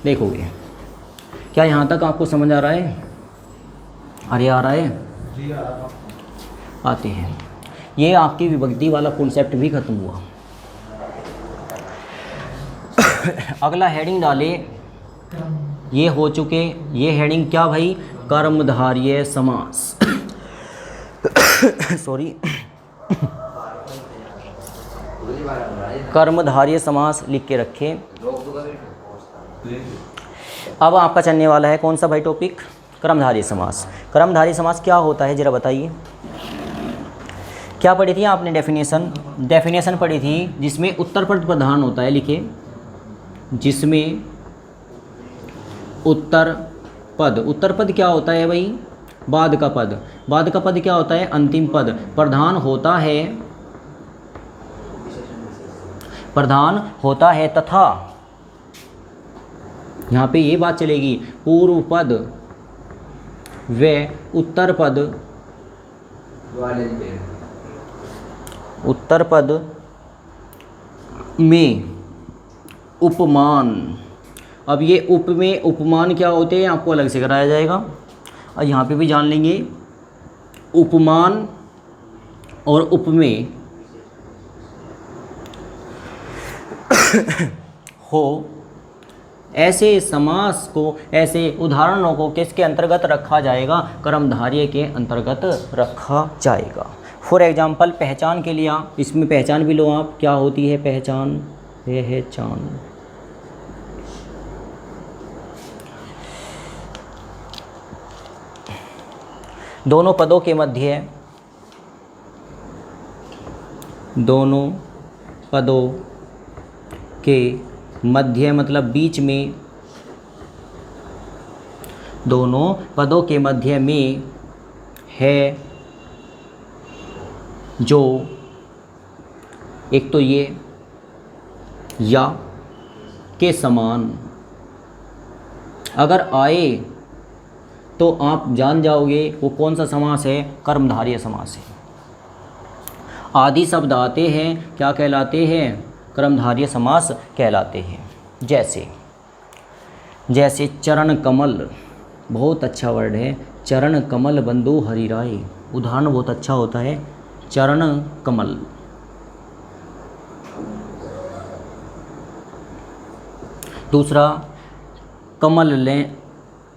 [SPEAKER 1] देखोगे क्या यहाँ तक आपको समझ आ रहा है, अरे आ रहा है, आते हैं। ये आपकी विभक्ति वाला कॉन्सेप्ट भी खत्म हुआ। अगला हेडिंग डाले, ये हो चुके, ये हेडिंग क्या भाई, कर्मधारय समास। सॉरी, कर्मधारय समास लिख के रखें। अब आपका चलने वाला है कौन सा भाई टॉपिक, कर्मधारय समास। कर्मधारय समास क्या होता है ज़रा बताइए। क्या पढ़ी थी आपने डेफिनेशन पढ़ी थी, जिसमें उत्तर पद प्रधान होता है, लिखे, जिसमें उत्तर पद क्या होता है भाई, बाद का पद क्या होता है, अंतिम पद, प्रधान होता है तथा, यहाँ पे ये बात चलेगी, पूर्व पद व उत्तर पद में उपमान। अब ये उप में उपमान क्या होते हैं आपको अलग से कराया जाएगा, और यहाँ पे भी जान लेंगे। उपमान और उपमेय हो, ऐसे समास को, ऐसे उदाहरणों को किसके अंतर्गत रखा जाएगा, कर्मधारय के अंतर्गत रखा जाएगा। फॉर एग्जाम्पल पहचान के लिए आप इसमें पहचान भी लो आप, क्या होती है पहचान, दोनों पदों के मध्य मतलब बीच में, दोनों पदों के मध्य में है जो, एक तो ये या के समान अगर आए तो आप जान जाओगे वो कौन सा समास है, कर्मधारय समास है। आदि शब्द आते हैं क्या कहलाते हैं, कर्मधारय समास कहलाते हैं। जैसे चरण कमल, बहुत अच्छा वर्ड है, चरण कमल बंधु हरिराय, उदाहरण बहुत अच्छा होता है, चरण कमल। दूसरा कमल ले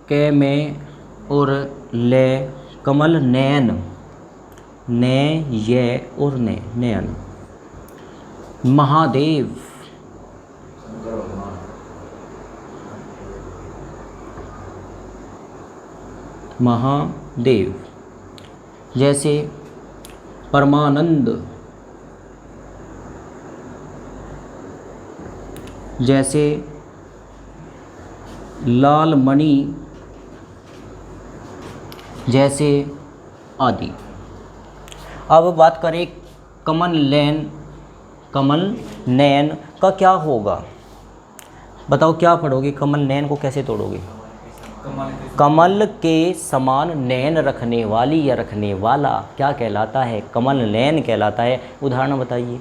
[SPEAKER 1] के में और ले, कमल नयन, ने ये और ने, नयन। महादेव, जैसे परमानंद, जैसे लालमणि, जैसे आदि। अब बात करें कमल नयन का क्या होगा, बताओ क्या पढ़ोगे, कमल नयन को कैसे तोड़ोगे। कमल के समान नयन रखने वाली या रखने वाला क्या कहलाता है, कमल नयन कहलाता है। उदाहरण बताइए,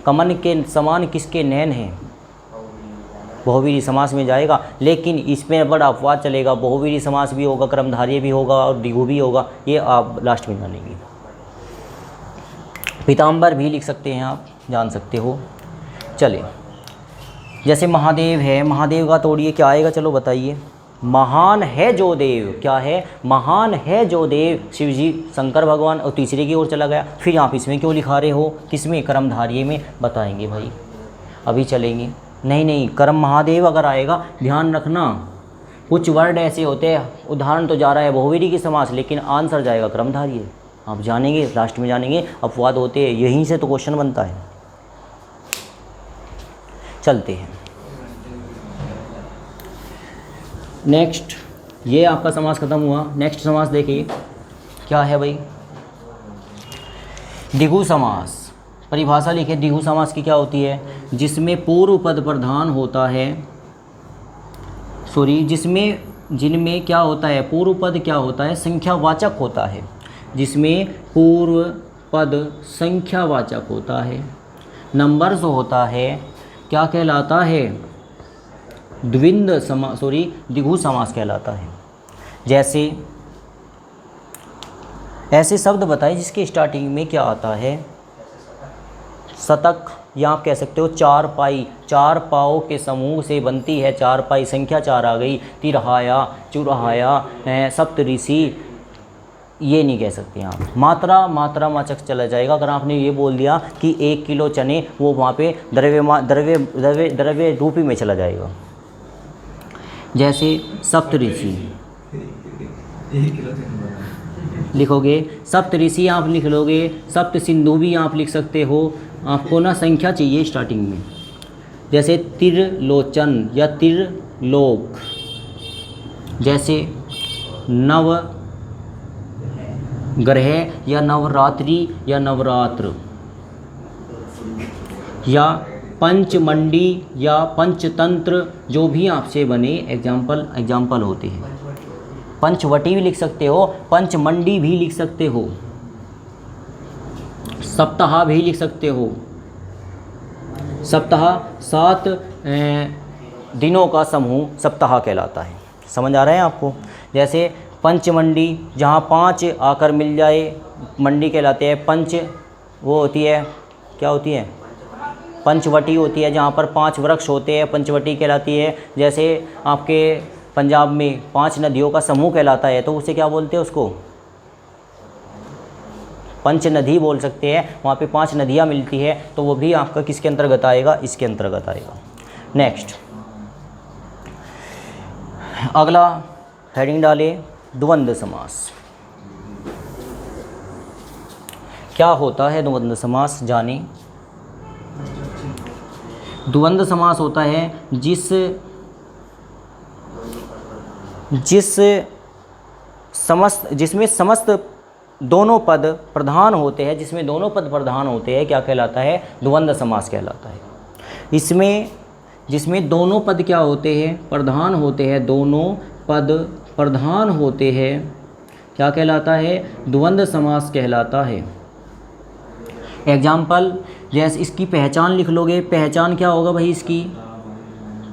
[SPEAKER 1] कमल के समान किसके नयन हैं, बहुवीरी समास में जाएगा, लेकिन इसमें बड़ा अपवाद चलेगा, बहुवीरी समास भी होगा, कर्मधारय भी होगा और द्विगु भी होगा, ये आप लास्ट में जानेंगे। पीताम्बर भी लिख सकते हैं आप, जान सकते हो। चले, जैसे महादेव है, महादेव का तोड़िए क्या आएगा, चलो बताइए। महान है जो देव, क्या है, महान है जो देव, शिव जी, शंकर भगवान, और तीसरे की ओर चला गया। फिर आप इसमें क्यों लिखा रहे हो, किसमें, कर्मधारय में, बताएंगे भाई, अभी चलेंगे। नहीं, कर्म महादेव अगर आएगा, ध्यान रखना कुछ वर्ड ऐसे होते हैं, उदाहरण तो जा रहा है बहुवीरी की समास, लेकिन आंसर जाएगा कर्मधारय, आप जानेंगे, लास्ट में जानेंगे। अपवाद होते हैं, यहीं से तो क्वेश्चन बनता है। चलते हैं नेक्स्ट, ये आपका समास खत्म हुआ। नेक्स्ट समास देखिए क्या है भाई, द्विगु समास। परिभाषा लिखे, द्विगु समास की क्या होती है, जिसमें पूर्व पद प्रधान होता है, जिनमें क्या होता है, पूर्व पद क्या होता है, संख्यावाचक होता है, जिसमें पूर्व पद संख्यावाचक होता है। नंबर जो होता है क्या कहलाता है, द्विगु समास कहलाता है। जैसे ऐसे शब्द बताए जिसके स्टार्टिंग में क्या आता है, शतक, या आप कह सकते हो 4 पाई, 4 पाओ के समूह से बनती है 4 पाई, संख्या 4 आ गई। तिरहाया, चुरहाया, सप्तऋषि, ये नहीं कह सकते आप। मात्रा वाचक चला जाएगा। अगर आपने ये बोल दिया कि 1 किलो चने, वो वहाँ पे द्रव्य रूपी में चला जाएगा। जैसे सप्तऋषि
[SPEAKER 2] 1 किलो चने
[SPEAKER 1] लिखोगे, सप्तऋषि आप लिख लोगे, सप्त सिंधु भी आप लिख सकते हो। आपको ना संख्या चाहिए स्टार्टिंग में। जैसे तिरलोचन या तिरलोक, जैसे नव ग्रह या नवरात्रि या नवरात्र, या पंचमंडी या पंचतंत्र, जो भी आपसे बने एग्जाम्पल होते हैं। पंचवटी भी लिख सकते हो, पंचमंडी भी लिख सकते हो, सप्ताह भी लिख सकते हो। सप्ताह 7 दिनों का समूह सप्ताह कहलाता है। समझ आ रहा है आपको? जैसे पंचमंडी, जहाँ 5 आकर मिल जाए मंडी कहलाते हैं। पंच वो होती है, क्या होती है? पंचवटी होती है, जहाँ पर 5 वृक्ष होते हैं, पंचवटी कहलाती है। जैसे आपके पंजाब में 5 नदियों का समूह कहलाता है, तो उसे क्या बोलते हैं? उसको पंच नदी बोल सकते हैं। वहाँ पे 5 नदियाँ मिलती है, तो वो भी आपका किसके अंतर्गत आएगा? इसके अंतर्गत आएगा। नेक्स्ट, अगला हेडिंग डाले, द्वंद्व समास। क्या होता है द्वंद्व समास? जाने। द्वंद्व समास होता है जिसमें समस्त दोनों पद प्रधान होते हैं, जिसमें दोनों पद प्रधान होते हैं, क्या कहलाता है? द्वंद्व समास कहलाता है। इसमें जिसमें दोनों पद क्या होते हैं? प्रधान होते हैं। दोनों पद प्रधान होते हैं, क्या कहलाता है? द्वंद्व समास कहलाता है। एग्जाम्पल, जैसे इसकी पहचान लिख लोगे। पहचान क्या होगा भाई? इसकी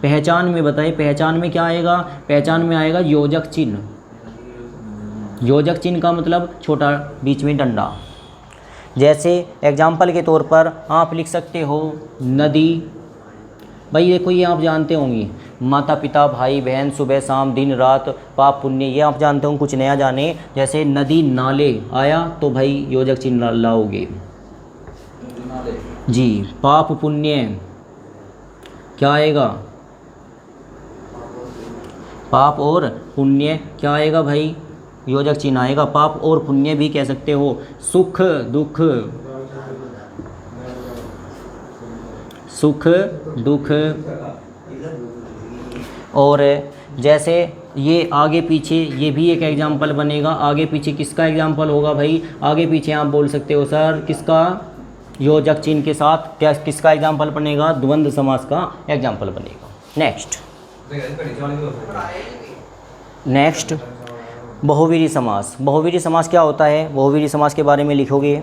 [SPEAKER 1] पहचान में बताइए, पहचान में क्या आएगा? पहचान में आएगा योजक चिन्ह। योजक चिन्ह का मतलब छोटा, बीच में डंडा। जैसे एग्जाम्पल के तौर पर आप लिख सकते हो नदी। भाई देखो, ये आप जानते होंगे, माता पिता भाई बहन, सुबह शाम दिन रात, पाप पुण्य, ये आप जानते हो। कुछ नया जाने, जैसे नदी नाले आया तो भाई योजक चिन्ह लाओगे जी। पाप पुण्य क्या आएगा? पाप और पुण्य क्या आएगा भाई? योजक चिन्ह आएगा। पाप और पुण्य भी कह सकते हो। सुख दुख, सुख दुख। और जैसे ये आगे पीछे, ये भी एक एग्जाम्पल बनेगा। आगे पीछे किसका एग्जाम्पल होगा भाई? आगे पीछे आप बोल सकते हो सर किसका? योजक चिन्ह के साथ क्या किसका एग्जाम्पल बनेगा? द्वंद्व समास का एग्जाम्पल बनेगा। नेक्स्ट बहुवीरी समास। बहुवीरी समास क्या होता है? बहुवीरी समास के बारे में लिखोगे,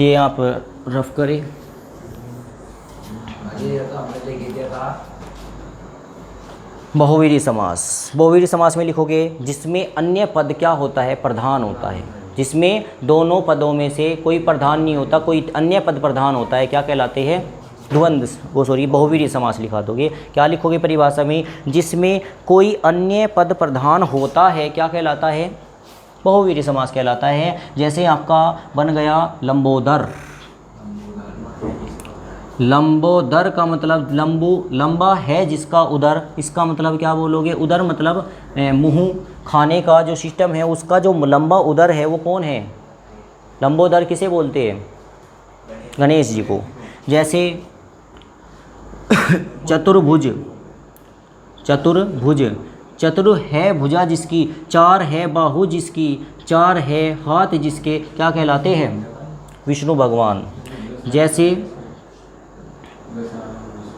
[SPEAKER 1] ये आप रफ करें। बहुवीरी समास, बहुवीरी समास में लिखोगे जिसमें अन्य पद क्या होता है? प्रधान होता है। जिसमें दोनों पदों में से कोई प्रधान नहीं होता, कोई अन्य पद प्रधान होता है, क्या कहलाते हैं? बहुवीरी समास लिखा दोगे। क्या लिखोगे परिभाषा में? जिसमें कोई अन्य पद प्रधान होता है, क्या कहलाता है? बहुवीरी समास कहलाता है। जैसे आपका बन गया लंबोदर। लंबोदर का मतलब लंबा है जिसका उदर, इसका मतलब क्या बोलोगे? उदर मतलब मुंह, खाने का जो सिस्टम है उसका जो लंबा उदर है वो कौन है? लंबोदर किसे बोलते हैं? गणेश जी को। जैसे चतुर्भुज, चतुर्भुज, चतुर है भुजा जिसकी, 4 है बाहु जिसकी, 4 है हाथ जिसके, क्या कहलाते हैं? विष्णु भगवान।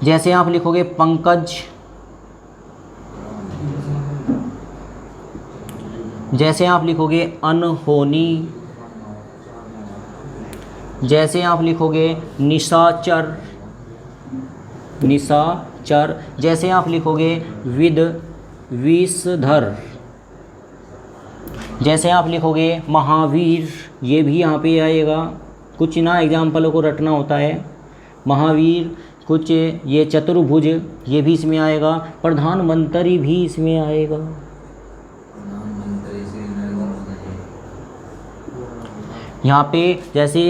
[SPEAKER 1] जैसे आप लिखोगे पंकज, जैसे आप लिखोगे अनहोनी, जैसे आप लिखोगे निशाचर, निशाचर, जैसे आप लिखोगे विषधर, जैसे आप लिखोगे महावीर, ये भी यहाँ पे आएगा। कुछ ना एग्जाम्पलों को रटना होता है। महावीर, कुछ ये चतुर्भुज, ये भी इसमें आएगा। प्रधानमंत्री भी इसमें आएगा।
[SPEAKER 2] प्रधानमंत्री से नरेंद्र मोदी।
[SPEAKER 1] यहाँ पे जैसे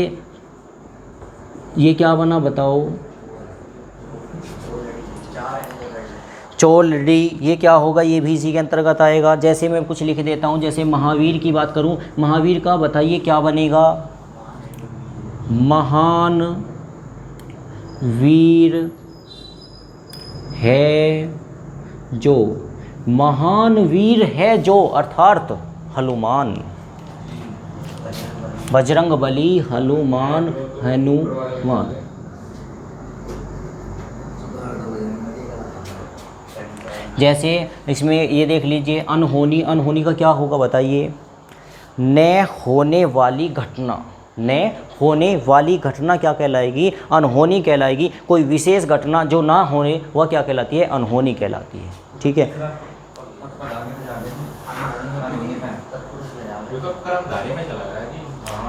[SPEAKER 1] ये क्या बना बताओ, चोलडी, ये क्या होगा, ये भी इसी के अंतर्गत आएगा। जैसे मैं कुछ लिख देता हूँ, जैसे महावीर की बात करूँ, महावीर का बताइए क्या बनेगा, महान वीर है जो, महान वीर है जो अर्थात हनुमान, बजरंग बली, हनुमान, हनुमान। जैसे इसमें ये देख लीजिए, अनहोनी, अनहोनी का क्या होगा बताइए, न होने वाली घटना, न होने वाली घटना क्या कहलाएगी, अनहोनी कहलाएगी। कोई विशेष घटना जो ना होने वह क्या कहलाती है, अनहोनी कहलाती है। ठीक है,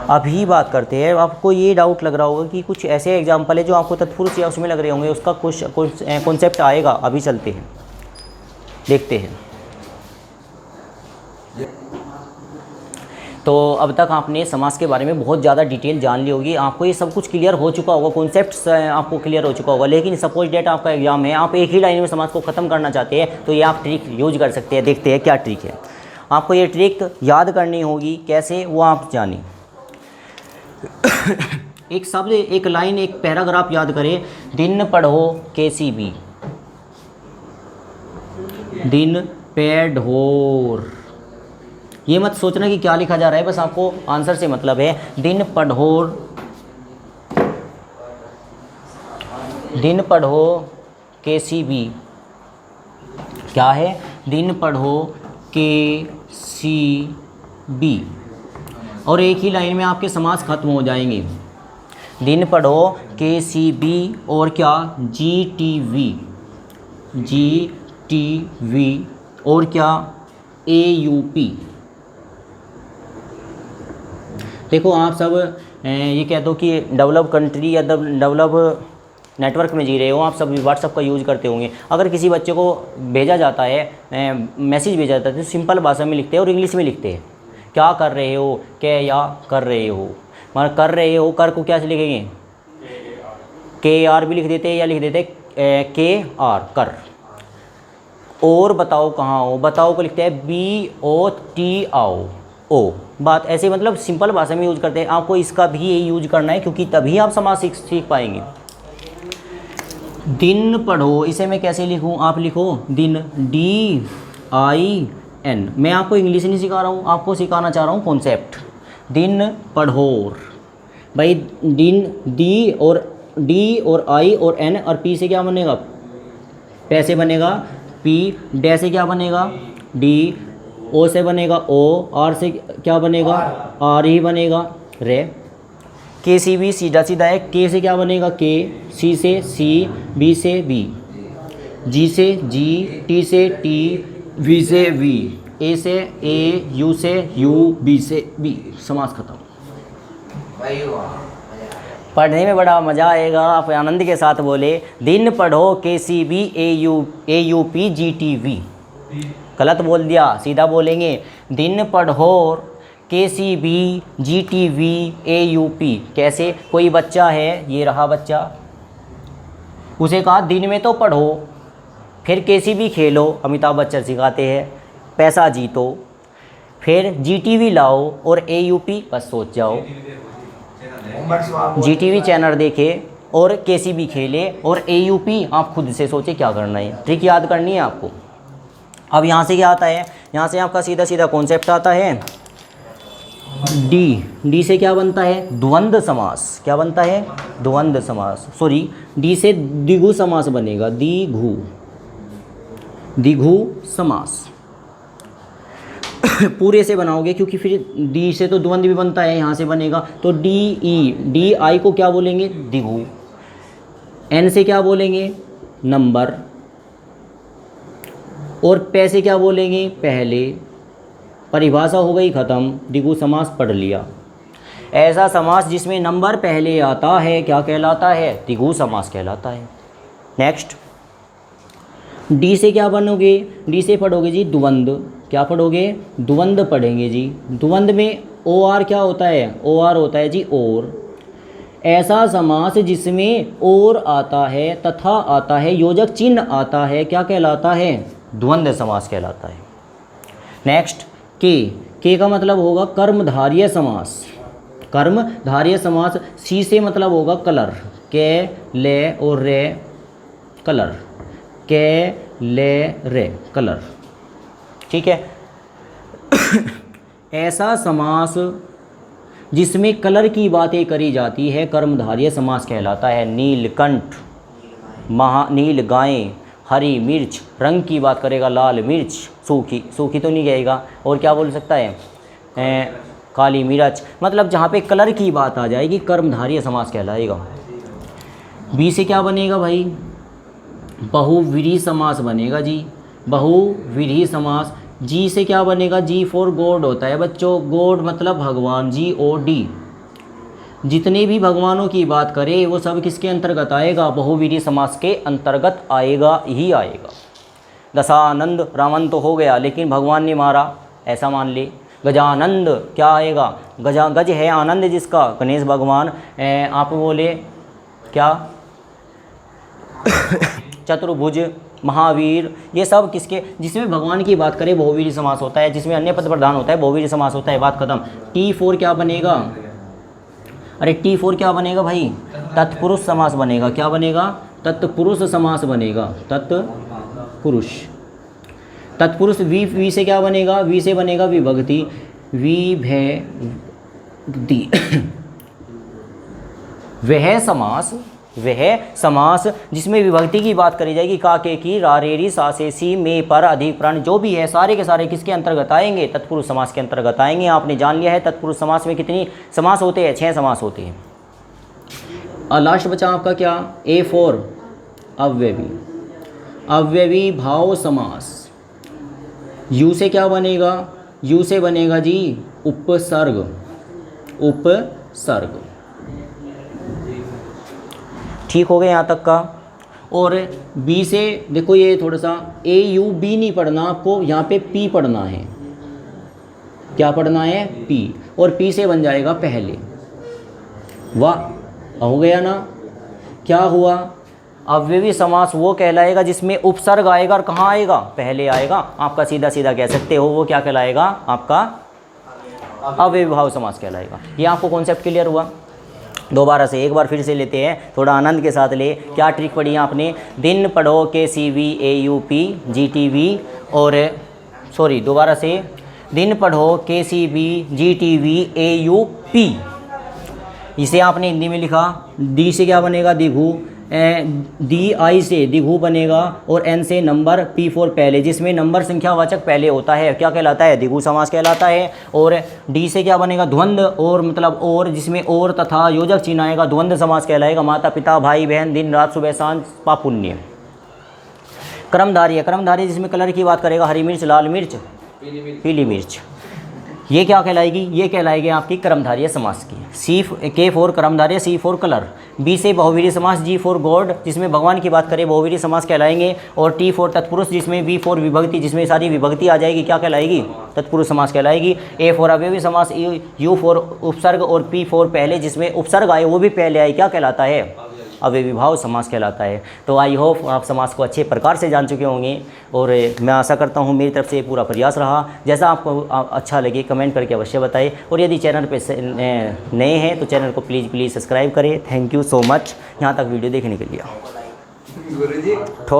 [SPEAKER 1] अभी बात करते हैं। आपको ये डाउट लग रहा होगा कि कुछ ऐसे एग्जाम्पल है जो आपको तत्पुरुष या उसमें लग रहे होंगे, उसका कुछ कॉन्सेप्ट आएगा। अभी चलते हैं, देखते हैं। तो अब तक आपने समास के बारे में बहुत ज़्यादा डिटेल जान ली होगी, आपको ये सब कुछ क्लियर हो चुका होगा, कॉन्सेप्ट्स आपको क्लियर हो चुका होगा। लेकिन सपोज डेट आपका एग्जाम है, आप एक ही लाइन में समास को ख़त्म करना चाहते हैं, तो ये आप ट्रिक यूज कर सकते हैं। देखते हैं क्या ट्रिक है। आपको ये ट्रिक याद करनी होगी, कैसे वो आप जानिए। एक शब्द, एक लाइन, एक पैराग्राफ याद करें। दिन पढ़ो KCB, दिन पेढ़ोर। ये मत सोचना कि क्या लिखा जा रहा है, बस आपको आंसर से मतलब है। दिन पढ़ोर, दिन पढ़ो KCB क्या है, दिन पढ़ो KCB। और एक ही लाइन में आपके समास खत्म हो जाएंगे। दिन पढ़ो KCB और क्या, GTV और क्या, AUP। देखो आप सब ये कह दो कि डेवलप कंट्री या डेवलप नेटवर्क में जी रहे हो, आप सब व्हाट्सअप का यूज़ करते होंगे। अगर किसी बच्चे को भेजा जाता है, मैसेज भेजा जाता है, तो सिंपल भाषा में लिखते हैं और इंग्लिश में लिखते हैं। क्या कर रहे हो, क्या या कर रहे हो, मतलब कर रहे हो, कर को क्या से लिखेंगे, KR भी लिख देते हैं या लिख देते KR, कर। और बताओ कहाँ हो, बताओ को लिखते हैं BOT आओ, ओ। बात ऐसे मतलब सिंपल भाषा में यूज़ करते हैं। आपको इसका भी यही यूज करना है, क्योंकि तभी आप समास सीख पाएंगे। दिन पढ़ो, इसे मैं कैसे लिखूं, आप लिखो दिन, DIN। मैं आपको इंग्लिश नहीं सिखा रहा हूँ, आपको सिखाना चाह रहा हूँ कॉन्सेप्ट। दिन पढ़ोर, भाई दिन, D और I और N और P से क्या बनेगा, पैसे बनेगा, P डे से क्या बनेगा, D, O से बनेगा O, R से क्या बनेगा, R ही बनेगा, रे। KCB सीधा सीधा है, K से क्या बनेगा, K, C से C, B से B, G से G, T से T, V से V, A से A, U से U, B से B। समास खत्म। पढ़ने में बड़ा मज़ा आएगा, आप आनंद के साथ बोले। दिन पढ़ो KCB AUP GTV। गलत बोल दिया, सीधा बोलेंगे दिन पढ़ो KCB GTV AUP। कैसे, कोई बच्चा है, ये रहा बच्चा, उसे कहा दिन में तो पढ़ो, फिर KCB खेलो, अमिताभ बच्चन सिखाते हैं, पैसा जीतो, फिर GTV लाओ और AUP, बस सोच जाओ, GTV चैनल देखे और KCB खेले और AUP आप खुद से सोचे क्या करना है। ट्रिक याद करनी है आपको। अब यहाँ से क्या आता है, यहाँ से आपका सीधा सीधा कॉन्सेप्ट आता है। डी से क्या बनता है, द्वंद्व समास। क्या बनता है, द्वंद्व समास। सॉरी, डी से द्विगु समास बनेगा, द्विगु समास। पूरे से बनाओगे, क्योंकि फिर डी से तो द्वंद्व भी बनता है, यहाँ से बनेगा तो डी आई को क्या बोलेंगे, द्विगु। एन से क्या बोलेंगे, नंबर। और पे से क्या बोलेंगे, पहले। परिभाषा हो गई ख़त्म, द्विगु समास पढ़ लिया। ऐसा समास जिसमें नंबर पहले आता है क्या कहलाता है? द्विगु समास कहलाता है। नेक्स्ट, डी से क्या बनोगे? डी से पढ़ोगे जी द्वंद। क्या पढ़ोगे? द्वंद पढ़ेंगे जी। द्वंद में ओ आर क्या होता है? ओ आर होता है जी और। ऐसा समास जिसमें और आता है तथा आता है, योजक चिन्ह आता है, क्या कहलाता है? द्वंद्व समास कहलाता है। नेक्स्ट, के का मतलब होगा कर्मधारय समास। कर्मधारय समास। सी से मतलब होगा कलर। के, ले और रे कलर। के, ले, रे कलर। ठीक है। ऐसा समास जिसमें कलर की बातें करी जाती है कर्मधारय समास कहलाता है। नीलकंठ, नील गायें, हरी मिर्च, रंग की बात करेगा लाल मिर्च, सूखी, सूखी तो नहीं कहेगा, और क्या बोल सकता है? काली मिर्च। मतलब जहाँ पे कलर की बात आ जाएगी कर्मधारय समास कहलाएगा। बी से क्या बनेगा भाई? बहुव्रीहि समास बनेगा जी। बहुव्रीहि समास। जी से क्या बनेगा? जी फॉर गॉड होता है बच्चों। गॉड मतलब भगवान, GOD। जितने भी भगवानों की बात करें वो सब किसके अंतर्गत आएगा? बहुव्रीहि समास के अंतर्गत आएगा ही आएगा। दशानंद रावण तो हो गया लेकिन भगवान ने मारा, ऐसा मान ले। गजानंद क्या आएगा? गज है आनंद जिसका, गणेश भगवान। आप बोले क्या? चतुर्भुज, महावीर, ये सब किसके? जिसमें भगवान की बात करें बहुव्रीहि समास होता है, जिसमें अन्य पद प्रधान होता है बहुव्रीहि समास होता है। बात खत्म। T4 क्या बनेगा? अरे T4 क्या बनेगा भाई? तत्पुरुष समास बनेगा। क्या बनेगा? तत्पुरुष समास बनेगा। तत्पुरुष। तत्पुरुष। वी से क्या बनेगा? वी से बनेगा विभक्ति। विभक्ति। वह समास जिसमें विभक्ति की बात करी जाएगी। का, के, की, रा, रे, री, सा, से, सी, में, पर, अधिक, प्रण जो भी है सारे के सारे किसके अंतर्गत आएंगे? तत्पुरुष समास के अंतर्गत आएंगे। आपने जान लिया है तत्पुरुष समास में कितनी समास होते हैं? 6 समास होते हैं। और लास्ट बचा आपका क्या? A4 अव्ययी। अव्ययी भाव समास। यू से क्या बनेगा? यू से बनेगा जी उपसर्ग। उपसर्ग। ठीक हो गया यहाँ तक का। और बी से देखो ये थोड़ा सा AUB नहीं पढ़ना आपको, यहाँ पे P पढ़ना है। क्या पढ़ना है? P। और P से बन जाएगा पहले। वाह, हो गया ना? क्या हुआ? अव्ययी समास वो कहलाएगा जिसमें उपसर्ग आएगा और कहाँ आएगा? पहले आएगा। आपका सीधा सीधा कह सकते हो वो क्या कहलाएगा? आपका अव्ययी भाव समास कहलाएगा। ये आपको कॉन्सेप्ट क्लियर हुआ? दोबारा से एक बार फिर से लेते हैं, थोड़ा आनंद के साथ ले। क्या ट्रिक पढ़ी है आपने? दिन पढ़ो KCVAUP GTV और दोबारा से दिन पढ़ो KCVGTVAUP। इसे आपने हिंदी में लिखा। डी से क्या बनेगा? दिघु। DI से दिघु बनेगा और N से नंबर, P4 पहले, जिसमें नंबर संख्यावाचक पहले होता है क्या कहलाता है? दिघु समास कहलाता है। और D से क्या बनेगा? द्वंद और मतलब और, जिसमें और तथा योजक चिन्ह आएगा, द्वंद समास कहलाएगा। माता पिता भाई बहन, दिन रात सुबह सांझ पाप पुण्य। कर्मधारय। कर्मधारय जिसमें कलर की बात करेगा, हरी मिर्च, लाल मिर्च, पीली मिर्च। ये क्या कहलाएगी? ये कहलाएगी आपकी कर्मधारय समास की। K4 कर्मधारय, C4 colour. B से बहुव्रीहि समास, G4 गॉड, जिसमें भगवान की बात करें बहुव्रीहि समास कहलाएंगे। और T4 तत्पुरुष, जिसमें V4 विभक्ति, जिसमें सारी विभक्ति आ जाएगी, क्या कहलाएगी? तत्पुरुष समास कहलाएगी। A4 अव्ययी समास, U4 उपसर्ग और P4 पहले, जिसमें उपसर्ग आए वो भी पहले आए, क्या कहलाता है? अव्ययी भाव समास कहलाता है। तो आई होप आप समास को अच्छे प्रकार से जान चुके होंगे और मैं आशा करता हूँ मेरी तरफ से ये पूरा प्रयास रहा। जैसा आपको अच्छा लगे कमेंट करके अवश्य बताएं और यदि चैनल पे नए हैं तो चैनल को प्लीज़ सब्सक्राइब करें। थैंक यू सो मच यहाँ तक वीडियो देखने के लिए।